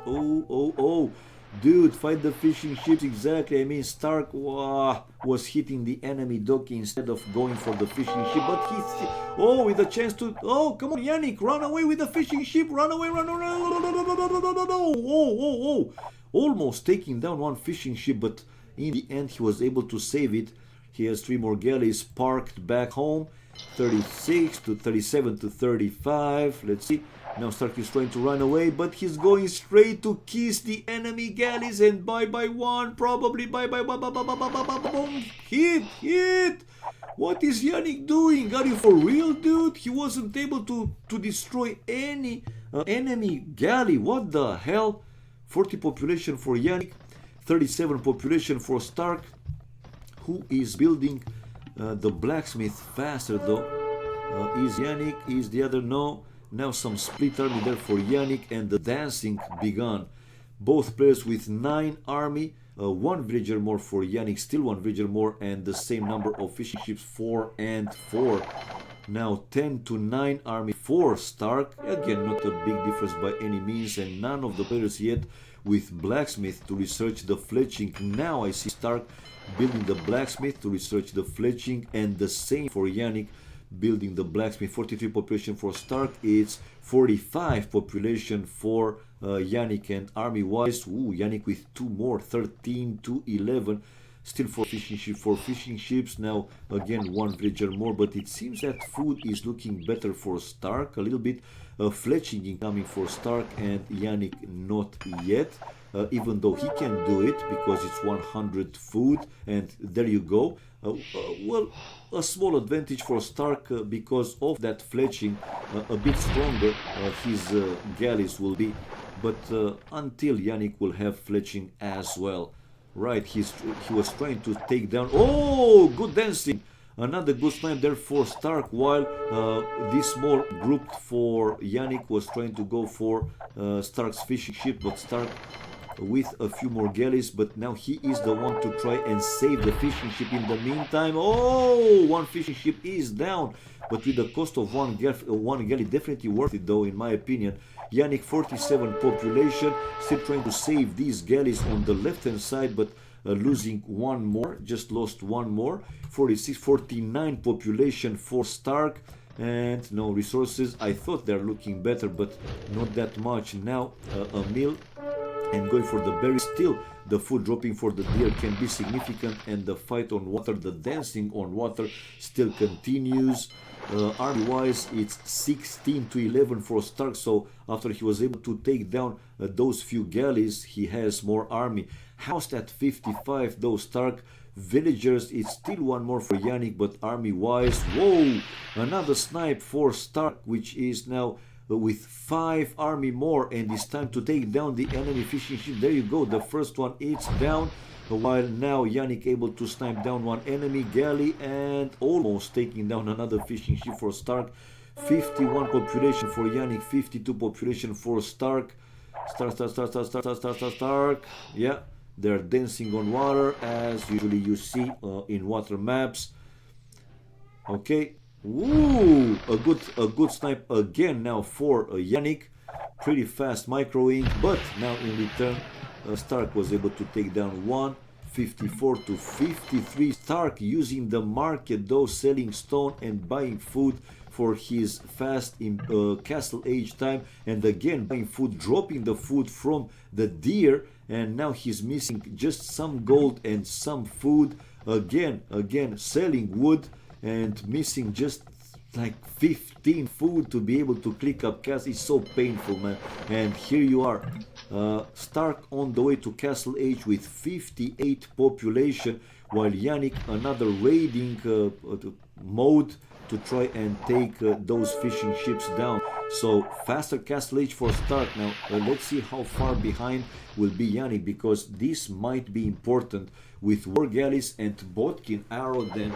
dude, fight the fishing ships. Exactly, I mean Stark was hitting the enemy dock instead of going for the fishing ship, but he with a chance to come on Janik, run away with the fishing ship, run away, run almost taking down 1 fishing ship, but in the end he was able to save it. He has 3 more galleys parked back home. 36 to 37 to 35. Let's see. Now Stark is trying to run away, but he's going straight to kiss the enemy galleys, and bye 1, probably bye 1. Hit! What is Janik doing? Are you for real, dude? He wasn't able to destroy any enemy galley. What the hell? 40 population for Janik, 37 population for Stark, who is building the blacksmith faster though. Is Janik? Is the other? No. Now some split army there for Janik, and the dancing begun. Both players with 9 army, 1 villager more for Janik, still 1 villager more, and the same number of fishing ships, 4 and 4. Now 10 to 9 army for Stark. Again, not a big difference by any means, and none of the players yet with blacksmith to research the fletching. Now I see Stark building the blacksmith to research the fletching, and the same for Janik building the blacksmith. 43 population for Stark, it's 45 population for Janik. And army wise, Janik with 2 more, 13 to 11, still for fishing ships. Now again 1 villager more, but it seems that food is looking better for Stark a little bit. Fletching incoming for Stark, and Janik not yet. Even though he can do it because it's 100 food, and there you go. Well, a small advantage for Stark because of that fletching, a bit stronger his galleys will be, but until Janik will have fletching as well. Right, he was trying to take down. Good dancing! Another good snipe there for Stark, while this small group for Janik was trying to go for Stark's fishing ship, but Stark with a few more galleys, but now he is the one to try and save the fishing ship in the meantime. 1 fishing ship is down, but with the cost of 1 galley, definitely worth it though in my opinion. Janik 47 population, still trying to save these galleys on the left hand side, but losing 1 more, just lost 1 more. 49 population for Stark, and no resources. I thought they're looking better, but not that much. Now a mill and going for the berries. Still the food dropping for the deer can be significant, and the fight on water, the dancing on water still continues. Army wise, it's 16 to 11 for Stark, so after he was able to take down those few galleys, he has more army. Housed at 55 though Stark. Villagers, it's still 1 more for Janik, but army wise, another snipe for Stark, which is now with 5 army more, and it's time to take down the enemy fishing ship. There you go, the first one, it's down. while now Janik able to snipe down one enemy galley and almost taking down another fishing ship for st4rk. 51 population for Janik, 52 population for st4rk. st4rk. Yeah, they're dancing on water as usually you see in water maps. Okay. Ooh, a good snipe again now for Janik. Pretty fast micro ink, but now in return st4rk was able to take down 154 to 53. st4rk using the market though, selling stone and buying food for his fast castle age time, and again buying food, dropping the food from the deer, and now he's missing just some gold and some food. Again selling wood and missing just like 15 food to be able to click up castle. It's so painful, man. And here you are, st4rk on the way to castle age with 58 population, while Janik another raiding mode to try and take those fishing ships down. So faster castle age for st4rk. Now let's see how far behind will be Janik, because this might be important. With war galleys and Botkin arrow, then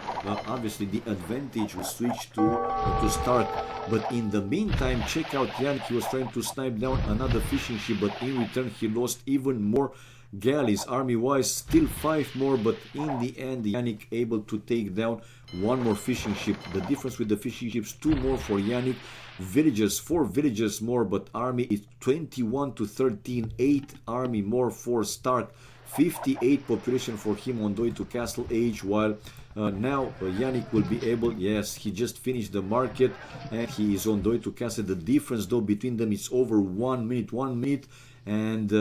obviously the advantage will switch to st4rk. But in the meantime, check out Janik. He was trying to snipe down another fishing ship, but in return he lost even more galleys. Army wise, still 5 more, but in the end Janik able to take down one more fishing ship. The difference with the fishing ships, 2 more for Janik. Villagers, 4 villagers more, but army is 21 to 13, 8 army more for st4rk. 58 population for him on the way to castle age, while now Janik will be able, yes, he just finished the market and he is on the way to castle. The difference though between them is over 1 minute, 1 minute and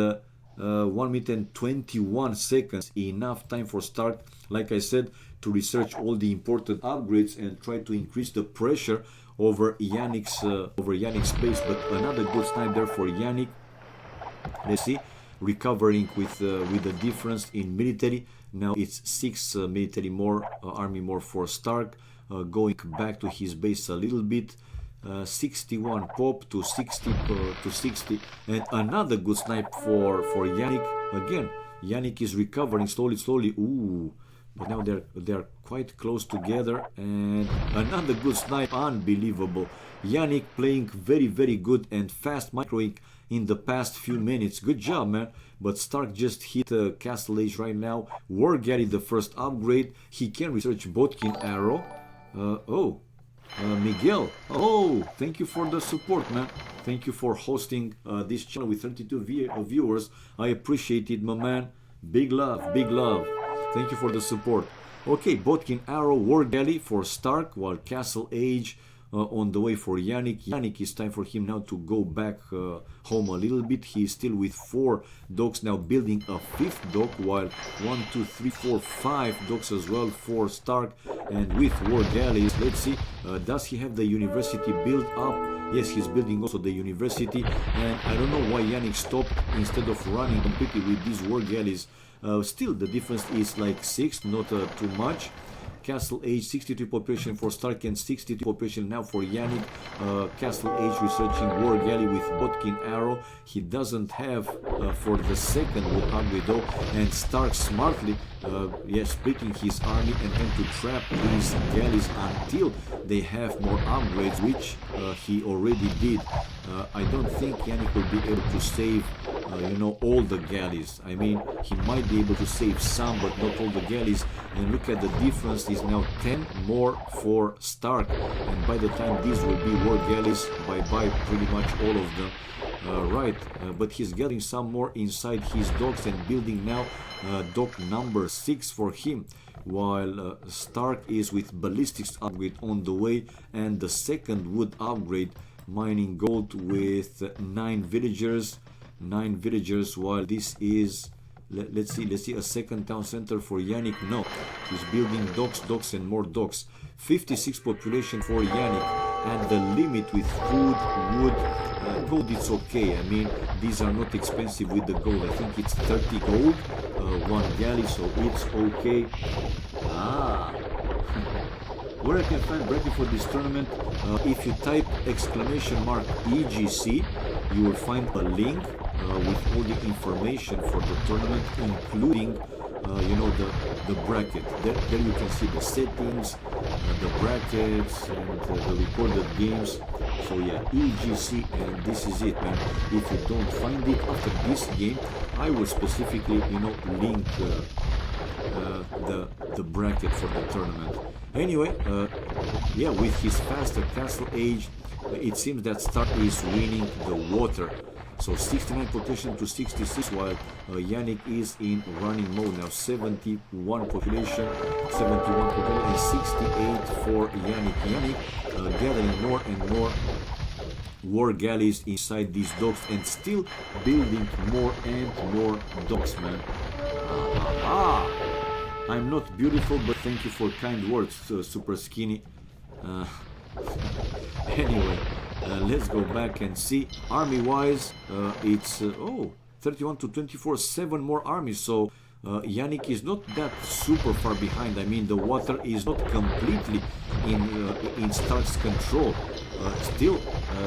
1 minute and 21 seconds. Enough time for st4rk, like I said, to research all the important upgrades and try to increase the pressure over Janik's space. But another good snipe there for Janik. Let's see, recovering with the difference in military. Now it's 6 military more, army more for st4rk, going back to his base a little bit. 61 pop to 60 and another good snipe for Janik. Again, Janik is recovering slowly. Ooh, but now they're quite close together, and another good snipe. Unbelievable. Janik playing very good and fast microing in the past few minutes. Good job, man. But st4rk just hit castle age right now. War galley, the first upgrade. He can research Botkin arrow. Miguel, thank you for the support, man. Thank you for hosting this channel with 32 viewers. I appreciate it, my man. Big love. Thank you for the support. Okay, Botkin arrow, war galley for st4rk, while castle age on the way for Janik. Janik, is time for him now to go back home a little bit. He is still with 4 docks now, building a 5th dock, while 1, 2, 3, 4, 5 docks as well for st4rk. And with war galleys, let's see, does he have the university built up? Yes, he's building also the university, and I don't know why Janik stopped instead of running completely with these war galleys. Still, the difference is like 6, not too much. Castle age, 63 population for st4rk and 62 population now for Janik. Castle age researching war galley with Botkin arrow. He doesn't have for the second wood upgrade though, and st4rk smartly splitting his army and trying to trap these galleys until they have more upgrades, which he already did. I don't think Janik will be able to save all the galleys. I mean, he might be able to save some, but not all the galleys. And look at the difference, is now 10 more for st4rk, and by the time these will be war galleys, bye pretty much all of them. But he's getting some more inside his docks and building now dock number 6 for him, while st4rk is with ballistics upgrade on the way and the second wood upgrade, mining gold with 9 villagers, while this is, let's see, a second town center for Janik. No, he's building docks and more docks. 56 population for Janik, and the limit with food, wood, gold, it's okay. I mean, these are not expensive with the gold. I think it's 30 gold, 1 galley, so it's okay. Where I can find bracket for this tournament, if you type !EGC, you will find a link with all the information for the tournament, including the bracket. There you can see the settings, the brackets, and the recorded games. So yeah, EGC, and this is it, man. If you don't find it after this game, I will specifically, link the bracket for the tournament. Anyway, yeah, with his faster castle age, it seems that Stark is winning the water. So 69 population to 66, while Janik is in running mode now. 71 population, and 68 for Janik. Janik gathering more and more war galleys inside these docks and still building more and more docks, man. I'm not beautiful, but thank you for kind words, super skinny. Anyway, let's go back and see. Army-wise, it's 31 to 24, 7 more armies. So Janik is not that super far behind. I mean, the water is not completely in Stark's control. Still,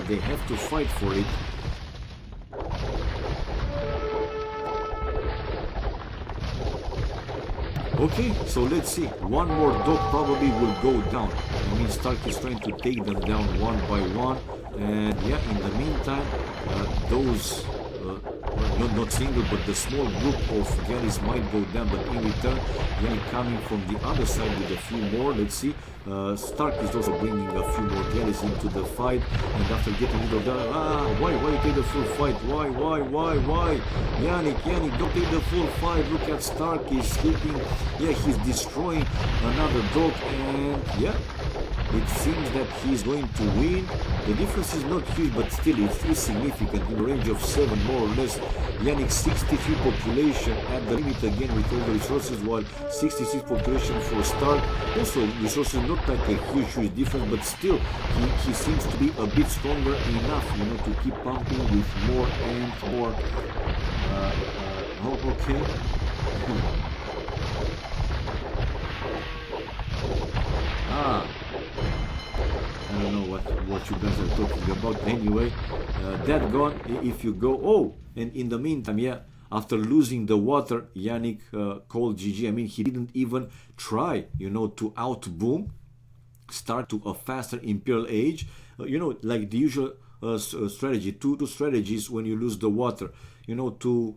they have to fight for it. Okay, so let's see. One more dock probably will go down. I mean, Stark is trying to take them down one by one. And yeah, in the meantime, those, not single, but the small group of galleys might go down. But in return, Janik coming from the other side with a few more. Let's see. Stark is also bringing a few more galleys into the fight. And after getting rid of that, why you take the full fight? Why? Janik, don't take the full fight. Look at Stark, he's hitting. Yeah, he's destroying another dock. And yeah, it seems that he's going to win. The difference is not huge, but still it is significant, in the range of 7 more or less. Janik 63 population at the limit again with all the resources, while 66 population for Stark. Also resources not like a huge difference, but still he seems to be a bit stronger enough, to keep pumping with more and more. Okay. I don't know what you guys are talking about. Anyway, that gone. If you go, and in the meantime, yeah, after losing the water, Janik called GG. I mean, he didn't even try, to outboom Stark to a faster Imperial Age. Like the usual strategy, two strategies when you lose the water. To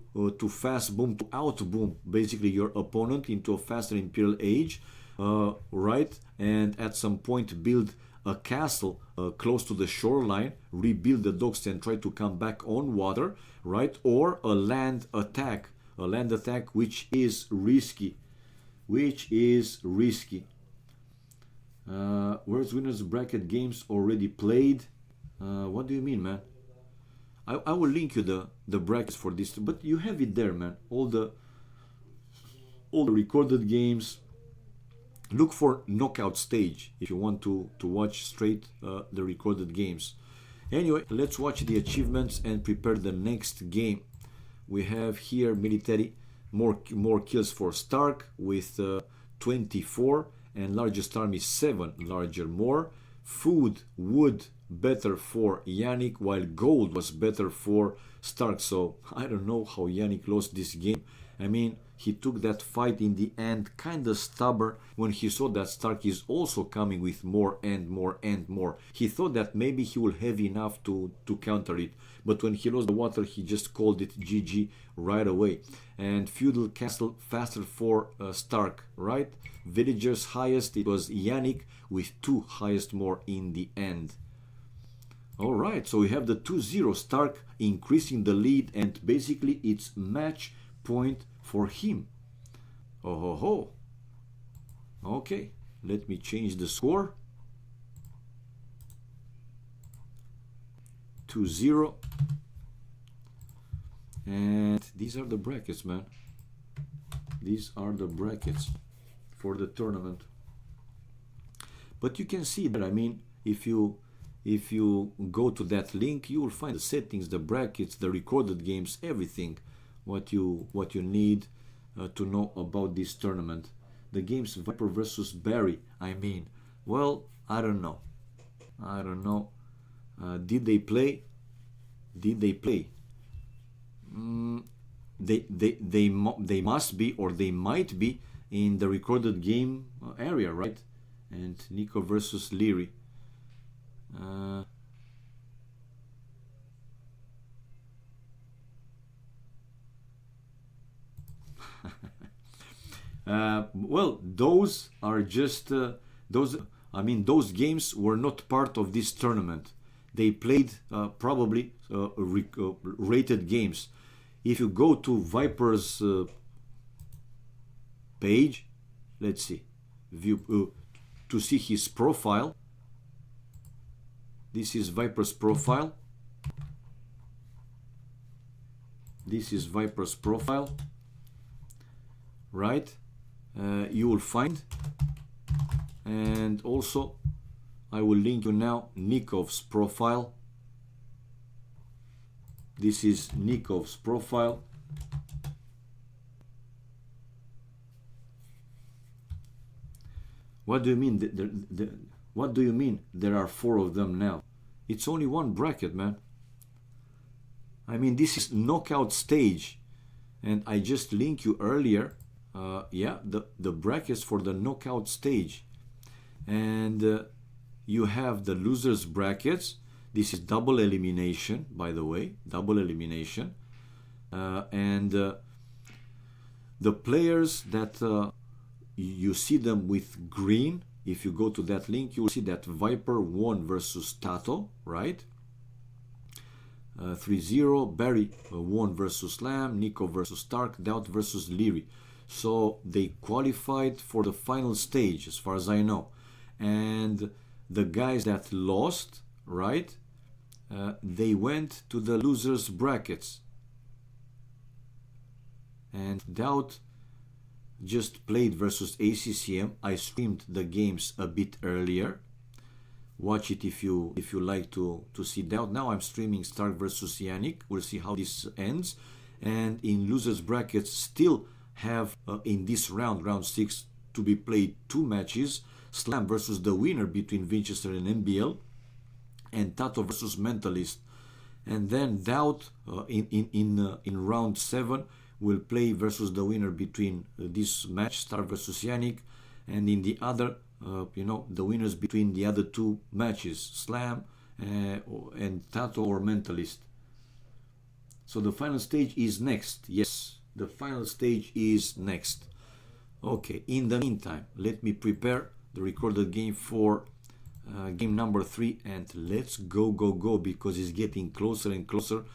fast boom, to outboom basically your opponent into a faster Imperial Age, right? And at some point build a castle close to the shoreline, rebuild the docks and try to come back on water, right? Or a land attack, which is risky. Where's winners bracket games already played? What do you mean, man? I will link you the brackets for this, but you have it there, man. All the recorded games. Look for knockout stage if you want to watch straight the recorded games. Anyway, let's watch the achievements and prepare the next game. We have here military, more kills for Stark with 24, and largest army 7, larger more. Food, wood, better for Janik, while gold was better for Stark. So I don't know how Janik lost this game. I mean, he took that fight in the end kinda stubborn when he saw that Stark is also coming with more and more and more. He thought that maybe he will have enough to counter it, but when he lost the water, he just called it GG right away. And feudal castle faster for Stark, right? Villagers highest, it was Janik with 2 highest more in the end. Alright, so we have the 2-0 Stark increasing the lead, and basically it's match point for him. Okay, let me change the score. 2-0. And these are the brackets, man. These are the brackets for the tournament. But you can see that, I mean, if you go to that link, you will find the settings, the brackets, the recorded games, everything what you need to know about this tournament. The games Viper versus Barry, I mean, well, I don't know. Did they play? they must be, or they might be, in the recorded game area, right? And Nico versus Leary. Well, those are just those. I mean, those games were not part of this tournament. They played probably rated games. If you go to Viper's page, let's see, view to see his profile. This is Viper's profile. This is Viper's profile, right? You will find, and also I will link you now Nikov's profile. This is Nikov's profile. What do you mean? What do you mean there are 4 of them now? It's only one bracket, man. I mean, this is knockout stage, and I just linked you earlier. Yeah, the brackets for the knockout stage, and you have the losers brackets. This is double elimination, by the way, double elimination, and the players that you see them with green. If you go to that link, you will see that Viper won versus Tato, right? 3-0. Barry won versus Slam. Nico versus st4rk. Doubt versus Leary. So they qualified for the final stage, as far as I know. And the guys that lost, right, they went to the losers brackets. And Doubt just played versus ACCM. I streamed the games a bit earlier. Watch it if you like to see Doubt. Now I'm streaming st4rk versus Janik. We'll see how this ends. And in losers brackets, still have in this round 6, to be played 2 matches. Slam versus the winner between Winchester and NBL, and Tato versus Mentalist. And then Doubt in round 7 will play versus the winner between this match, st4rk versus Janik, and in the other, the winners between the other 2 matches, Slam and Tato or Mentalist. So the final stage is next. Yes, the final stage is next. Okay, in the meantime, let me prepare the recorded game for game number 3, and let's go because it's getting closer and closer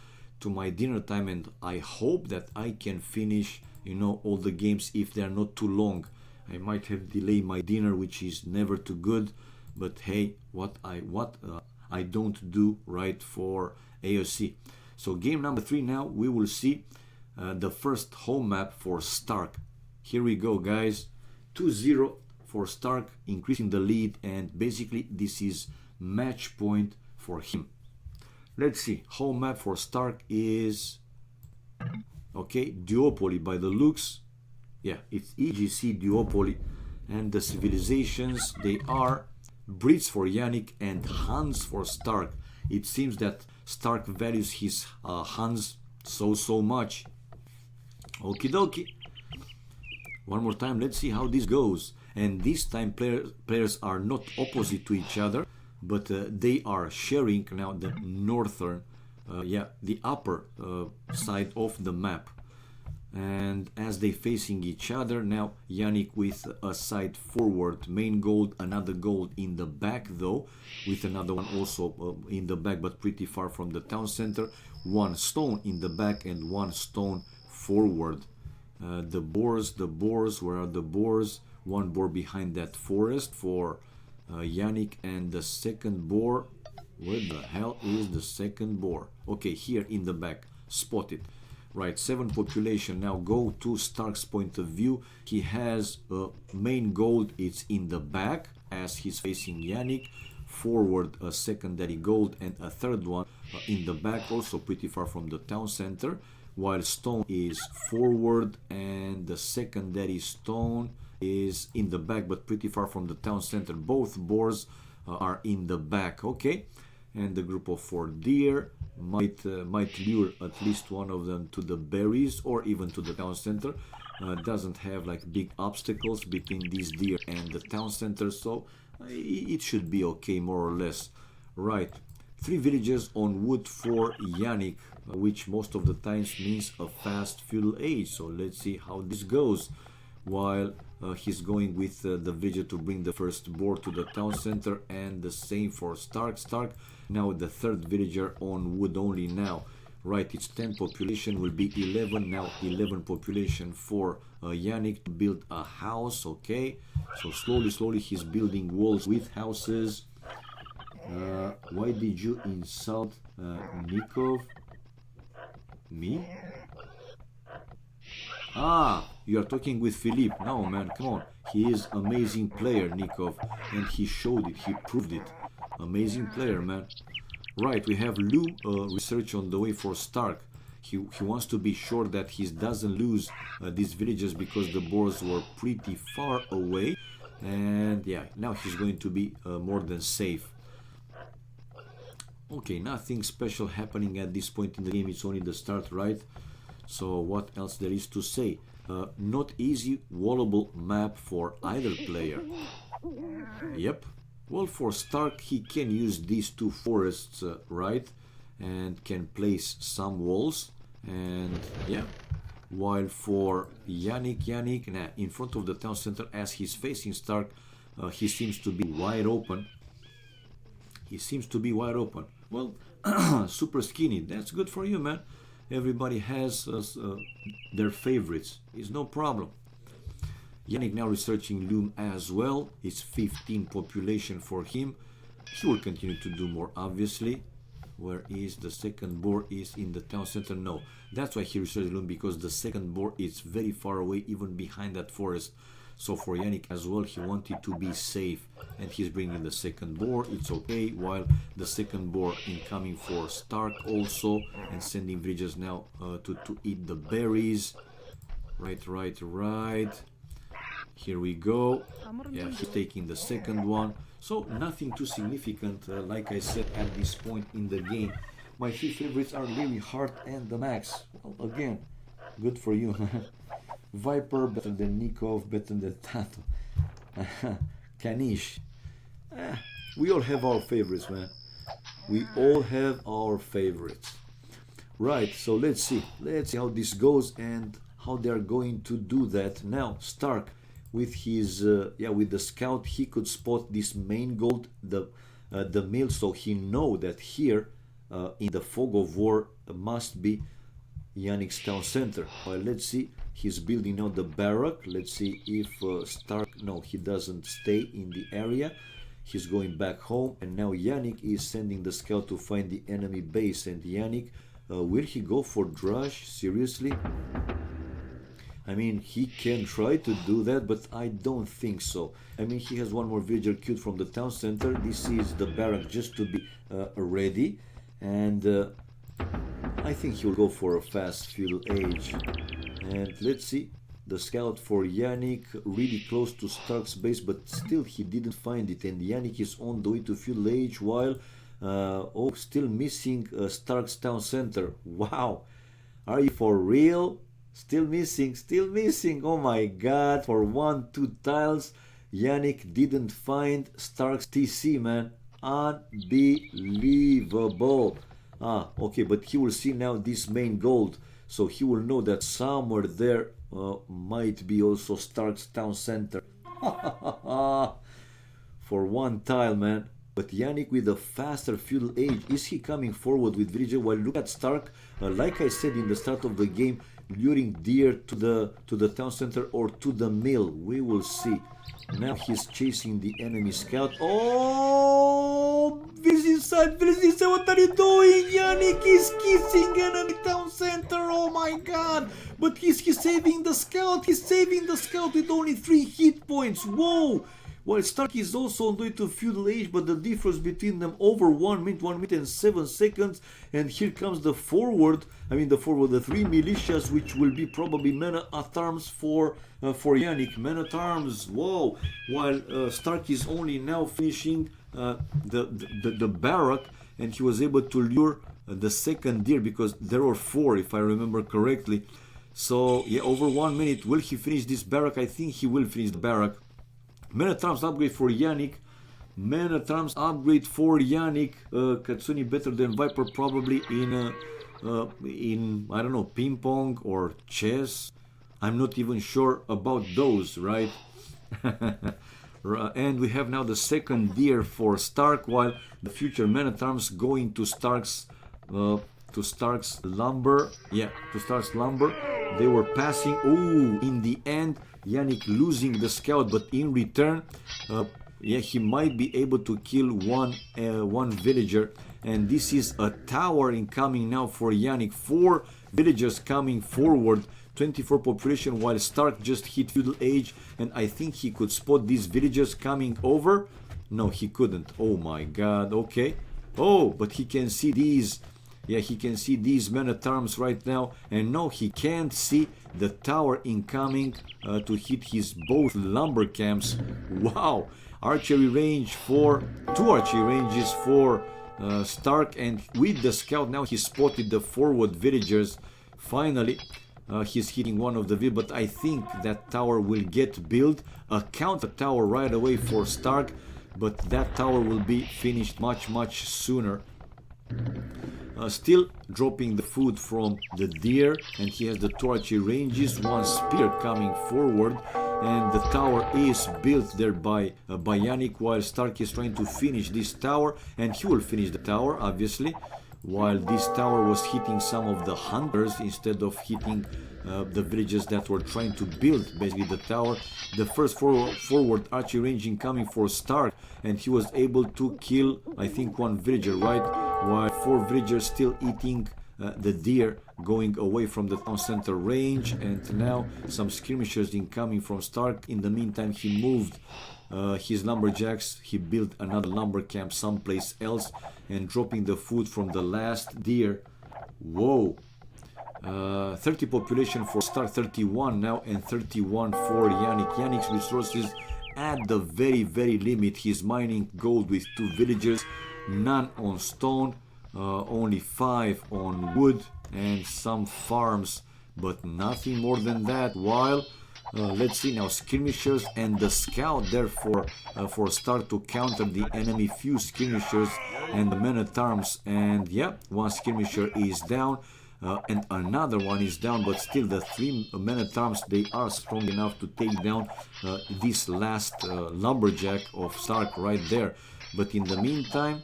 to my dinner time, and I hope that I can finish all the games if they're not too long. I might have delayed my dinner, which is never too good, but hey, what I don't do right for AOC. So game number 3 now, we will see the first home map for st4rk. Here we go, guys. 2-0 for st4rk, increasing the lead, and basically this is match point for him. Let's see. Home map for st4rk is okay, Duopoly by the looks. Yeah, it's EGC Duopoly, and the civilizations, they are Brits for Janik and Hans for st4rk. It seems that st4rk values his Hans so much. Okie dokie. One more time, let's see how this goes. And this time players are not opposite to each other, but they are sharing now the northern, the upper side of the map. And as they facing each other now, Janik with a side forward, main gold, another gold in the back though, with another one also in the back but pretty far from the town center. 1 stone in the back and 1 stone forward. The boars, where are the boars? 1 boar behind that forest for Janik, and the second boar, where the hell is the second boar? Okay, here in the back, spotted. Right, 7 population. Now go to st4rk's point of view. He has main gold, it's in the back as he's facing Janik. Forward a secondary gold and a third one in the back, also pretty far from the town center, while stone is forward and the secondary stone is in the back but pretty far from the town center. Both boars are in the back. Okay, and the group of 4 deer, might lure at least one of them to the berries or even to the town center. Doesn't have like big obstacles between this deer and the town center, so it should be okay more or less. Right, 3 villages on wood for Janik, which most of the times means a fast fuel age. So let's see how this goes. While he's going with the villager to bring the first boar to the town center, and the same for St4rk. Now the 3rd villager on wood only now. Right, it's 10 population, will be 11 now. 11 population for Janik to build a house. Okay, so slowly he's building walls with houses. Why did you insult Nikov? Me? Ah, you are talking with Philippe. No, man, come on. He is amazing player, Nikov, and he showed it, he proved it. Amazing player, man. Right, we have Loom research on the way for Stark. He wants to be sure that he doesn't lose these villages because the boars were pretty far away. And yeah, now he's going to be more than safe. Okay, nothing special happening at this point in the game. It's only the start, right? So what else there is to say? Not easy wallable map for either player. Yep. Well, for Stark, he can use these 2 forests, right? And can place some walls. And yeah. While for Janik, nah, in front of the town center, as he's facing Stark, he seems to be wide open. He seems to be wide open. Well, super skinny. That's good for you, man. Everybody has their favorites. It's no problem. Janik now researching Loom as well. It's 15 population for him. He will continue to do more, obviously. Where is the second boar? Is in the town center? No. That's why he researched Loom, because the second boar is very far away, even behind that forest. So for Janik as well, he wanted to be safe, and he's bringing the second boar. It's okay. While the second boar incoming for Stark also, and sending villagers now to eat the berries. Right. Here we go. Yeah, he's taking the second one. So nothing too significant, like I said, at this point in the game. My 3 favorites are Lily, Heart, and the Max. Well, again, good for you, man. Viper better than Nikov, better than Tato. Kanish. We all have our favorites, man. We all have our favorites. Right, so let's see how this goes and how they are going to do that. Now, Stark, with his with the scout, he could spot this main gold, the mill, so he know that here in the fog of war must be Janik's town center. Well, let's see, he's building now the barrack. Let's see if Stark, no, he doesn't stay in the area. He's going back home, and now Janik is sending the scout to find the enemy base. And Janik, will he go for Drush? Seriously? I mean, he can try to do that, but I don't think so. I mean, he has one more villager killed from the town center. This is the barrack just to be ready. And I think he'll go for a fast fuel age. And let's see. The scout for Janik, really close to Stark's base, but still he didn't find it. And Janik is on the way to fuel age, while still missing Stark's town center. Wow, are you for real? Still missing. Oh my god, for 1-2 tiles Janik didn't find Stark's TC, man. Unbelievable. Okay, but he will see now this main gold, so he will know that somewhere there might be also Stark's town center. For 1 tile, man. But Janik with a faster fuel age, is he coming forward with villager? Well, look at Stark, like I said in the start of the game, luring deer to the town center or to the mill. We will see. Now he's chasing the enemy scout. Oh, village inside, what are you doing? Janik is kissing enemy town center. Oh my god. But he's saving the scout. He's saving the scout with only 3 hit points. Whoa. While Stark is also on the way to fuel age, but the difference between them over 1 minute and 7 seconds. And here comes the forward. The 3 militias, which will be probably men at arms for Janik. Men at arms, whoa! While Stark is only now finishing the barrack, and he was able to lure the second deer, because there were 4 if I remember correctly. So yeah, over 1 minute. Will he finish this barrack? I think he will finish the barrack. Man at arms upgrade for Janik. Man at arms upgrade for Janik. Katsuni better than Viper probably in I don't know, ping pong or chess. I'm not even sure about those, right? And we have now the second deer for Stark, while the future man at arms going to Stark's lumber. Yeah, to Stark's lumber. They were passing. Oh, in the end, Janik losing the scout, but in return, yeah, he might be able to kill one villager. And this is a tower incoming now for Janik. 4 villagers coming forward. 24 population, while Stark just hit feudal age, and I think he could spot these villagers coming over. No, he couldn't. Oh my god. Okay. Oh, but he can see these. Yeah, he can see these men at arms right now, and no, he can't see the tower incoming to hit his both lumber camps. Wow. Archery range for 2 archery ranges for Stark, and with the scout now he spotted the forward villagers. Finally, he's hitting one of the but I think that tower will get built. A counter tower right away for Stark, but that tower will be finished much sooner. Still dropping the food from the deer, and he has the 2 archery ranges, 1 spear coming forward, and the tower is built there by Janik, while Stark is trying to finish this tower, and he will finish the tower obviously, while this tower was hitting some of the hunters instead of hitting the villages that were trying to build basically the tower. The first forward archery ranging coming for Stark, and he was able to kill I think 1 villager, right, while 4 villagers still eating the deer going away from the town center range. And now some skirmishers incoming from Stark. In the meantime, he moved his lumberjacks. He built another lumber camp someplace else, and dropping the food from the last deer. Whoa. 30 population for Stark, 31 now, and 31 for Janik. Janik's resources at the very limit. He's mining gold with 2 villagers, none on stone, only 5 on wood, and some farms, but nothing more than that. While let's see now, skirmishers and the scout there for Stark to counter the enemy. Few skirmishers and the men at arms, and yeah, 1 skirmisher is down. And another one is down, but still the 3 men at arms, they are strong enough to take down this last lumberjack of Stark right there. But in the meantime,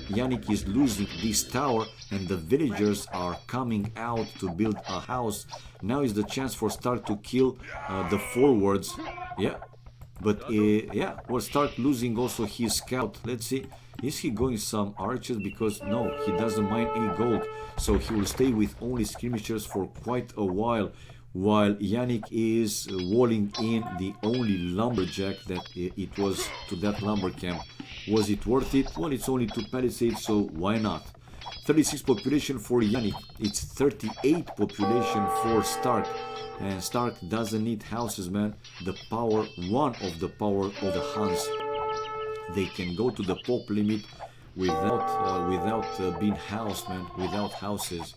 Janik is losing this tower, and the villagers are coming out to build a house. Now is the chance for Stark to kill the forwards. Yeah, but yeah, well, Stark losing also his scout. Let's see, is he going some archers? Because no, he doesn't mine any gold, so he will stay with only skirmishers for quite a while Janik is walling in the only lumberjack that it was to that lumber camp. Was it worth it? Well, it's only 2 palisades, so why not? 36 population for Janik. It's 38 population for Stark. And Stark doesn't need houses, man. The power, one of the power of the Huns. They can go to the pop limit without being housed, man. Without houses,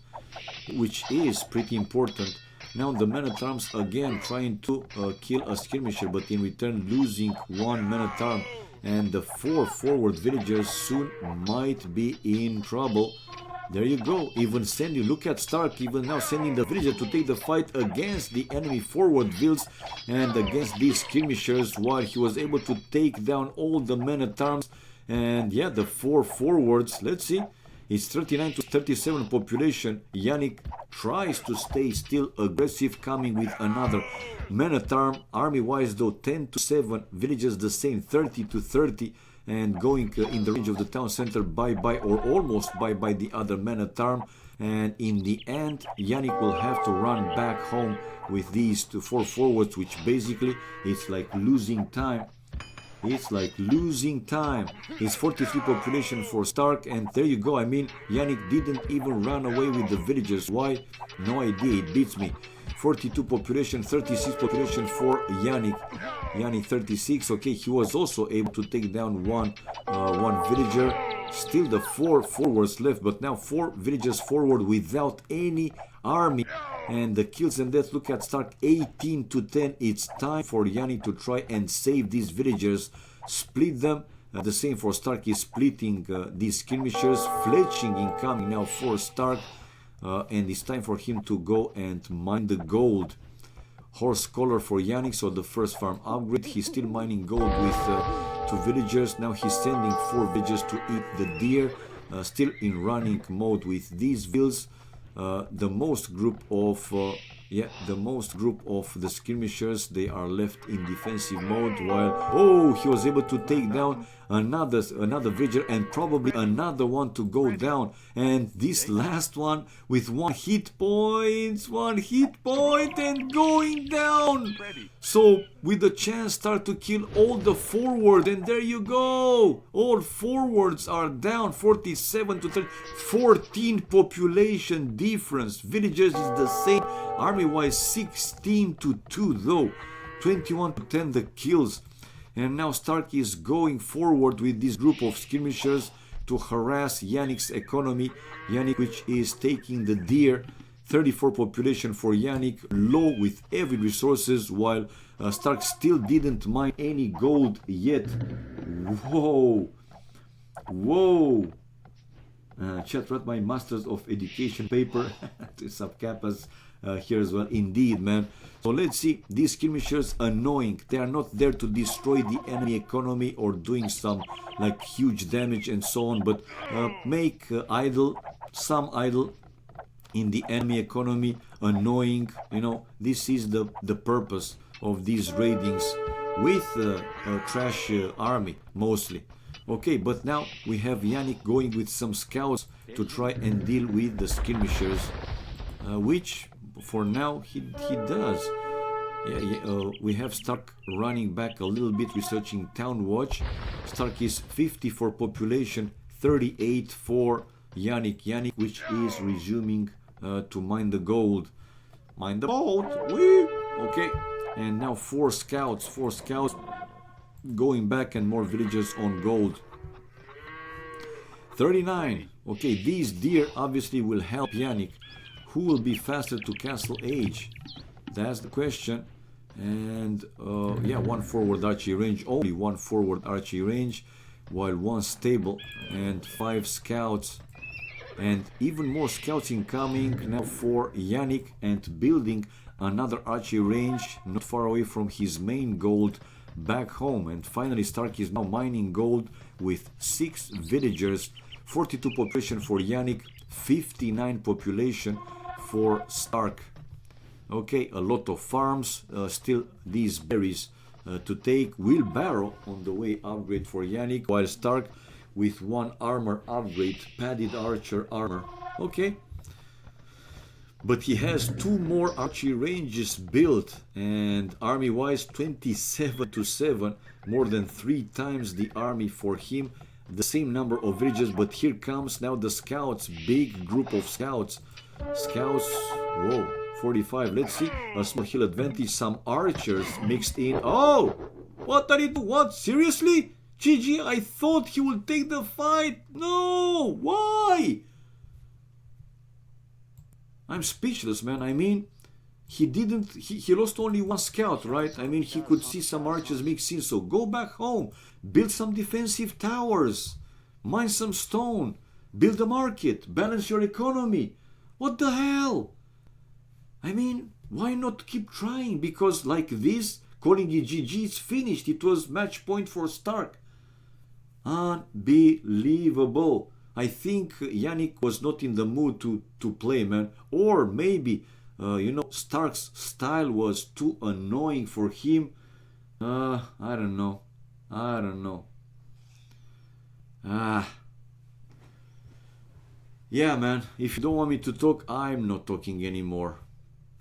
which is pretty important. Now the man-at-arms again trying to kill a skirmisher, but in return losing 1 man-at-arm. And the 4 forward villagers soon might be in trouble. There you go, even sending, look at Stark, even now sending the villager to take the fight against the enemy forward vills and against these skirmishers, while he was able to take down all the men-at-arms. And yeah, the 4 forwards, let's see, it's 39 to 37 population. Janik tries to stay still aggressive, coming with another man-at-arm. Army-wise though, 10 to 7, villages the same, 30 to 30. And going in the range of the town center, bye-bye or almost bye-bye the other man-at-arm. And in the end, Janik will have to run back home with these 4 forwards, which basically it's like losing time. It's like losing time. It's 43 population for Stark, and there you go. I mean, Janik didn't even run away with the villagers. Why? No idea. It beats me. 42 population, 36 population for Janik. Janik 36. Okay, he was also able to take down one villager. Still the 4 forwards left, but now 4 villages forward without any army. And the kills and deaths, look at Stark, 18 to 10. It's time for Janik to try and save these villagers, split them. The same for Stark, is splitting these skirmishers, fletching incoming now for Stark. And it's time for him to go and mine the gold. Horse collar for Janik, so the first farm upgrade. He's still mining gold with 2 villagers. Now he's sending 4 villagers to eat the deer. Still in running mode with these vills. The most group of the skirmishers, they are left in defensive mode, while he was able to take down another villager and probably another one to go down, and this last one with one hit point and going down. So with the chance start to kill all the forward, and there you go, all forwards are down, 47 to 30, 14 population difference. Villagers is the same, army wise 16 to 2 though, 21 to 10 the kills. And now Stark is going forward with this group of skirmishers to harass Janik's economy. Janik, which is taking the deer, 34 population for Janik, low with heavy resources, while Stark still didn't mine any gold yet. Whoa! Chat, read my Masters of Education paper to Subcappas here as well. Indeed, man. So let's see, these skirmishers, annoying. They are not there to destroy the enemy economy or doing some like huge damage and so on, but make some idle in the enemy economy, annoying. You know, this is the purpose of these raidings with a trash army mostly. Okay, but now we have Janik going with some scouts to try and deal with the skirmishers, which for now he does. We have Stark running back a little bit, researching town watch. Stark is 50 for population, 38 for Janik, which is resuming to mine the gold. Mine the gold. Whee! Okay, and now 4 scouts going back, and more villagers on gold. 39. Okay, these deer obviously will help Janik. Who will be faster to castle age? That's the question. And 1 forward archery range, only 1 forward archery range, while 1 stable and 5 scouts, and even more scouts incoming now for Janik, and building another archery range not far away from his main gold back home. And finally Stark is now mining gold with 6 villagers, 42 population for Janik, 59 population for Stark. Okay, a lot of farms, still these berries to take. Wheelbarrow on the way upgrade for Janik, while Stark with 1 armor upgrade, padded archer armor. Okay, but he has 2 more archery ranges built, and army wise 27 to 7, more than 3 times the army for him, the same number of villages. But here comes now the scouts, big group of scouts, whoa, 45. Let's see, a small hill advantage, some archers mixed in. Oh, what are you doing? What, seriously? GG, I thought he would take the fight. No, why? I'm speechless, man. I mean, he lost only 1 scout, right? I mean, he could see some archers mixed in. So go back home, build some defensive towers, mine some stone, build a market, balance your economy. What the hell? I mean, why not keep trying? Because like this, calling it GG, it's finished. It was match point for Stark. Unbelievable. I think Janik was not in the mood to play, man. Or maybe, Stark's style was too annoying for him. I don't know. Yeah, man. If you don't want me to talk, I'm not talking anymore.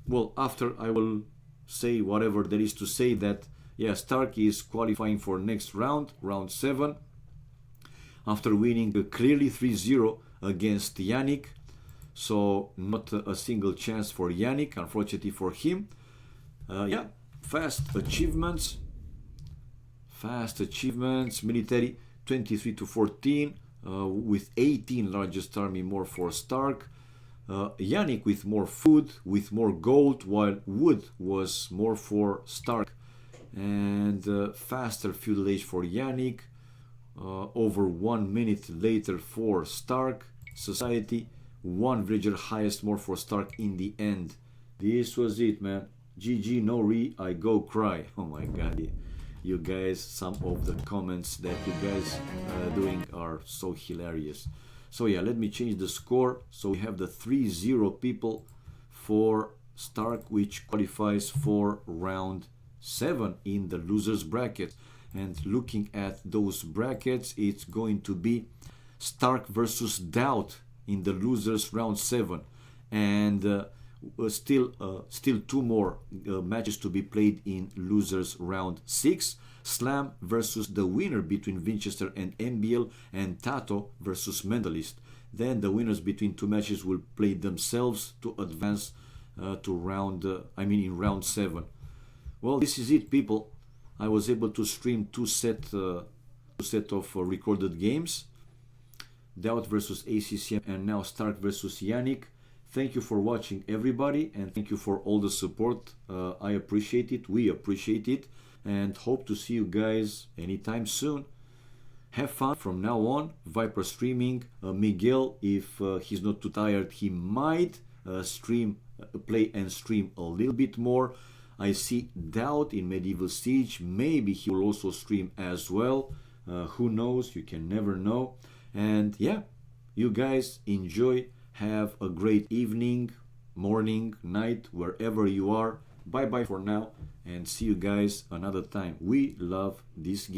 Well, after I will say whatever there is to say, that, yeah, Stark is qualifying for next round, round 7. After winning clearly 3-0 against Janik. So not a single chance for Janik, unfortunately for him. Fast achievements. Military 23 to 14. with 18 largest army, more for Stark. Janik with more food, with more gold, while wood was more for Stark. And faster feudal age for Janik. Over 1 minute later for Stark. Society, one villager highest, more for Stark in the end. This was it, man. GG, no re, I go cry. Oh my god, you guys, some of the comments that you guys doing are so hilarious. So yeah, let me change the score. So we have the 3-0 people for Stark, which qualifies for round 7 in the losers bracket. And looking at those brackets, it's going to be Stark versus Doubt in the losers round 7. And still 2 more matches to be played in losers round 6. Slam versus the winner between Winchester and MBL, and Tato versus Mentalist. Then the winners between 2 matches will play themselves to advance to round in round 7. Well, this is it, people. I was able to stream two set of recorded games. Doubt versus ACCM, and now Stark versus Janik. Thank you for watching, everybody, and thank you for all the support. I appreciate it, we appreciate it, and hope to see you guys anytime soon. Have fun from now on. Viper streaming. Miguel, if he's not too tired, he might play and stream a little bit more. I see Doubt in Medieval Siege. Maybe he will also stream as well. Who knows? You can never know. And yeah, you guys enjoy. Have a great evening, morning, night, wherever you are. Bye bye for now, and see you guys another time. We love this game.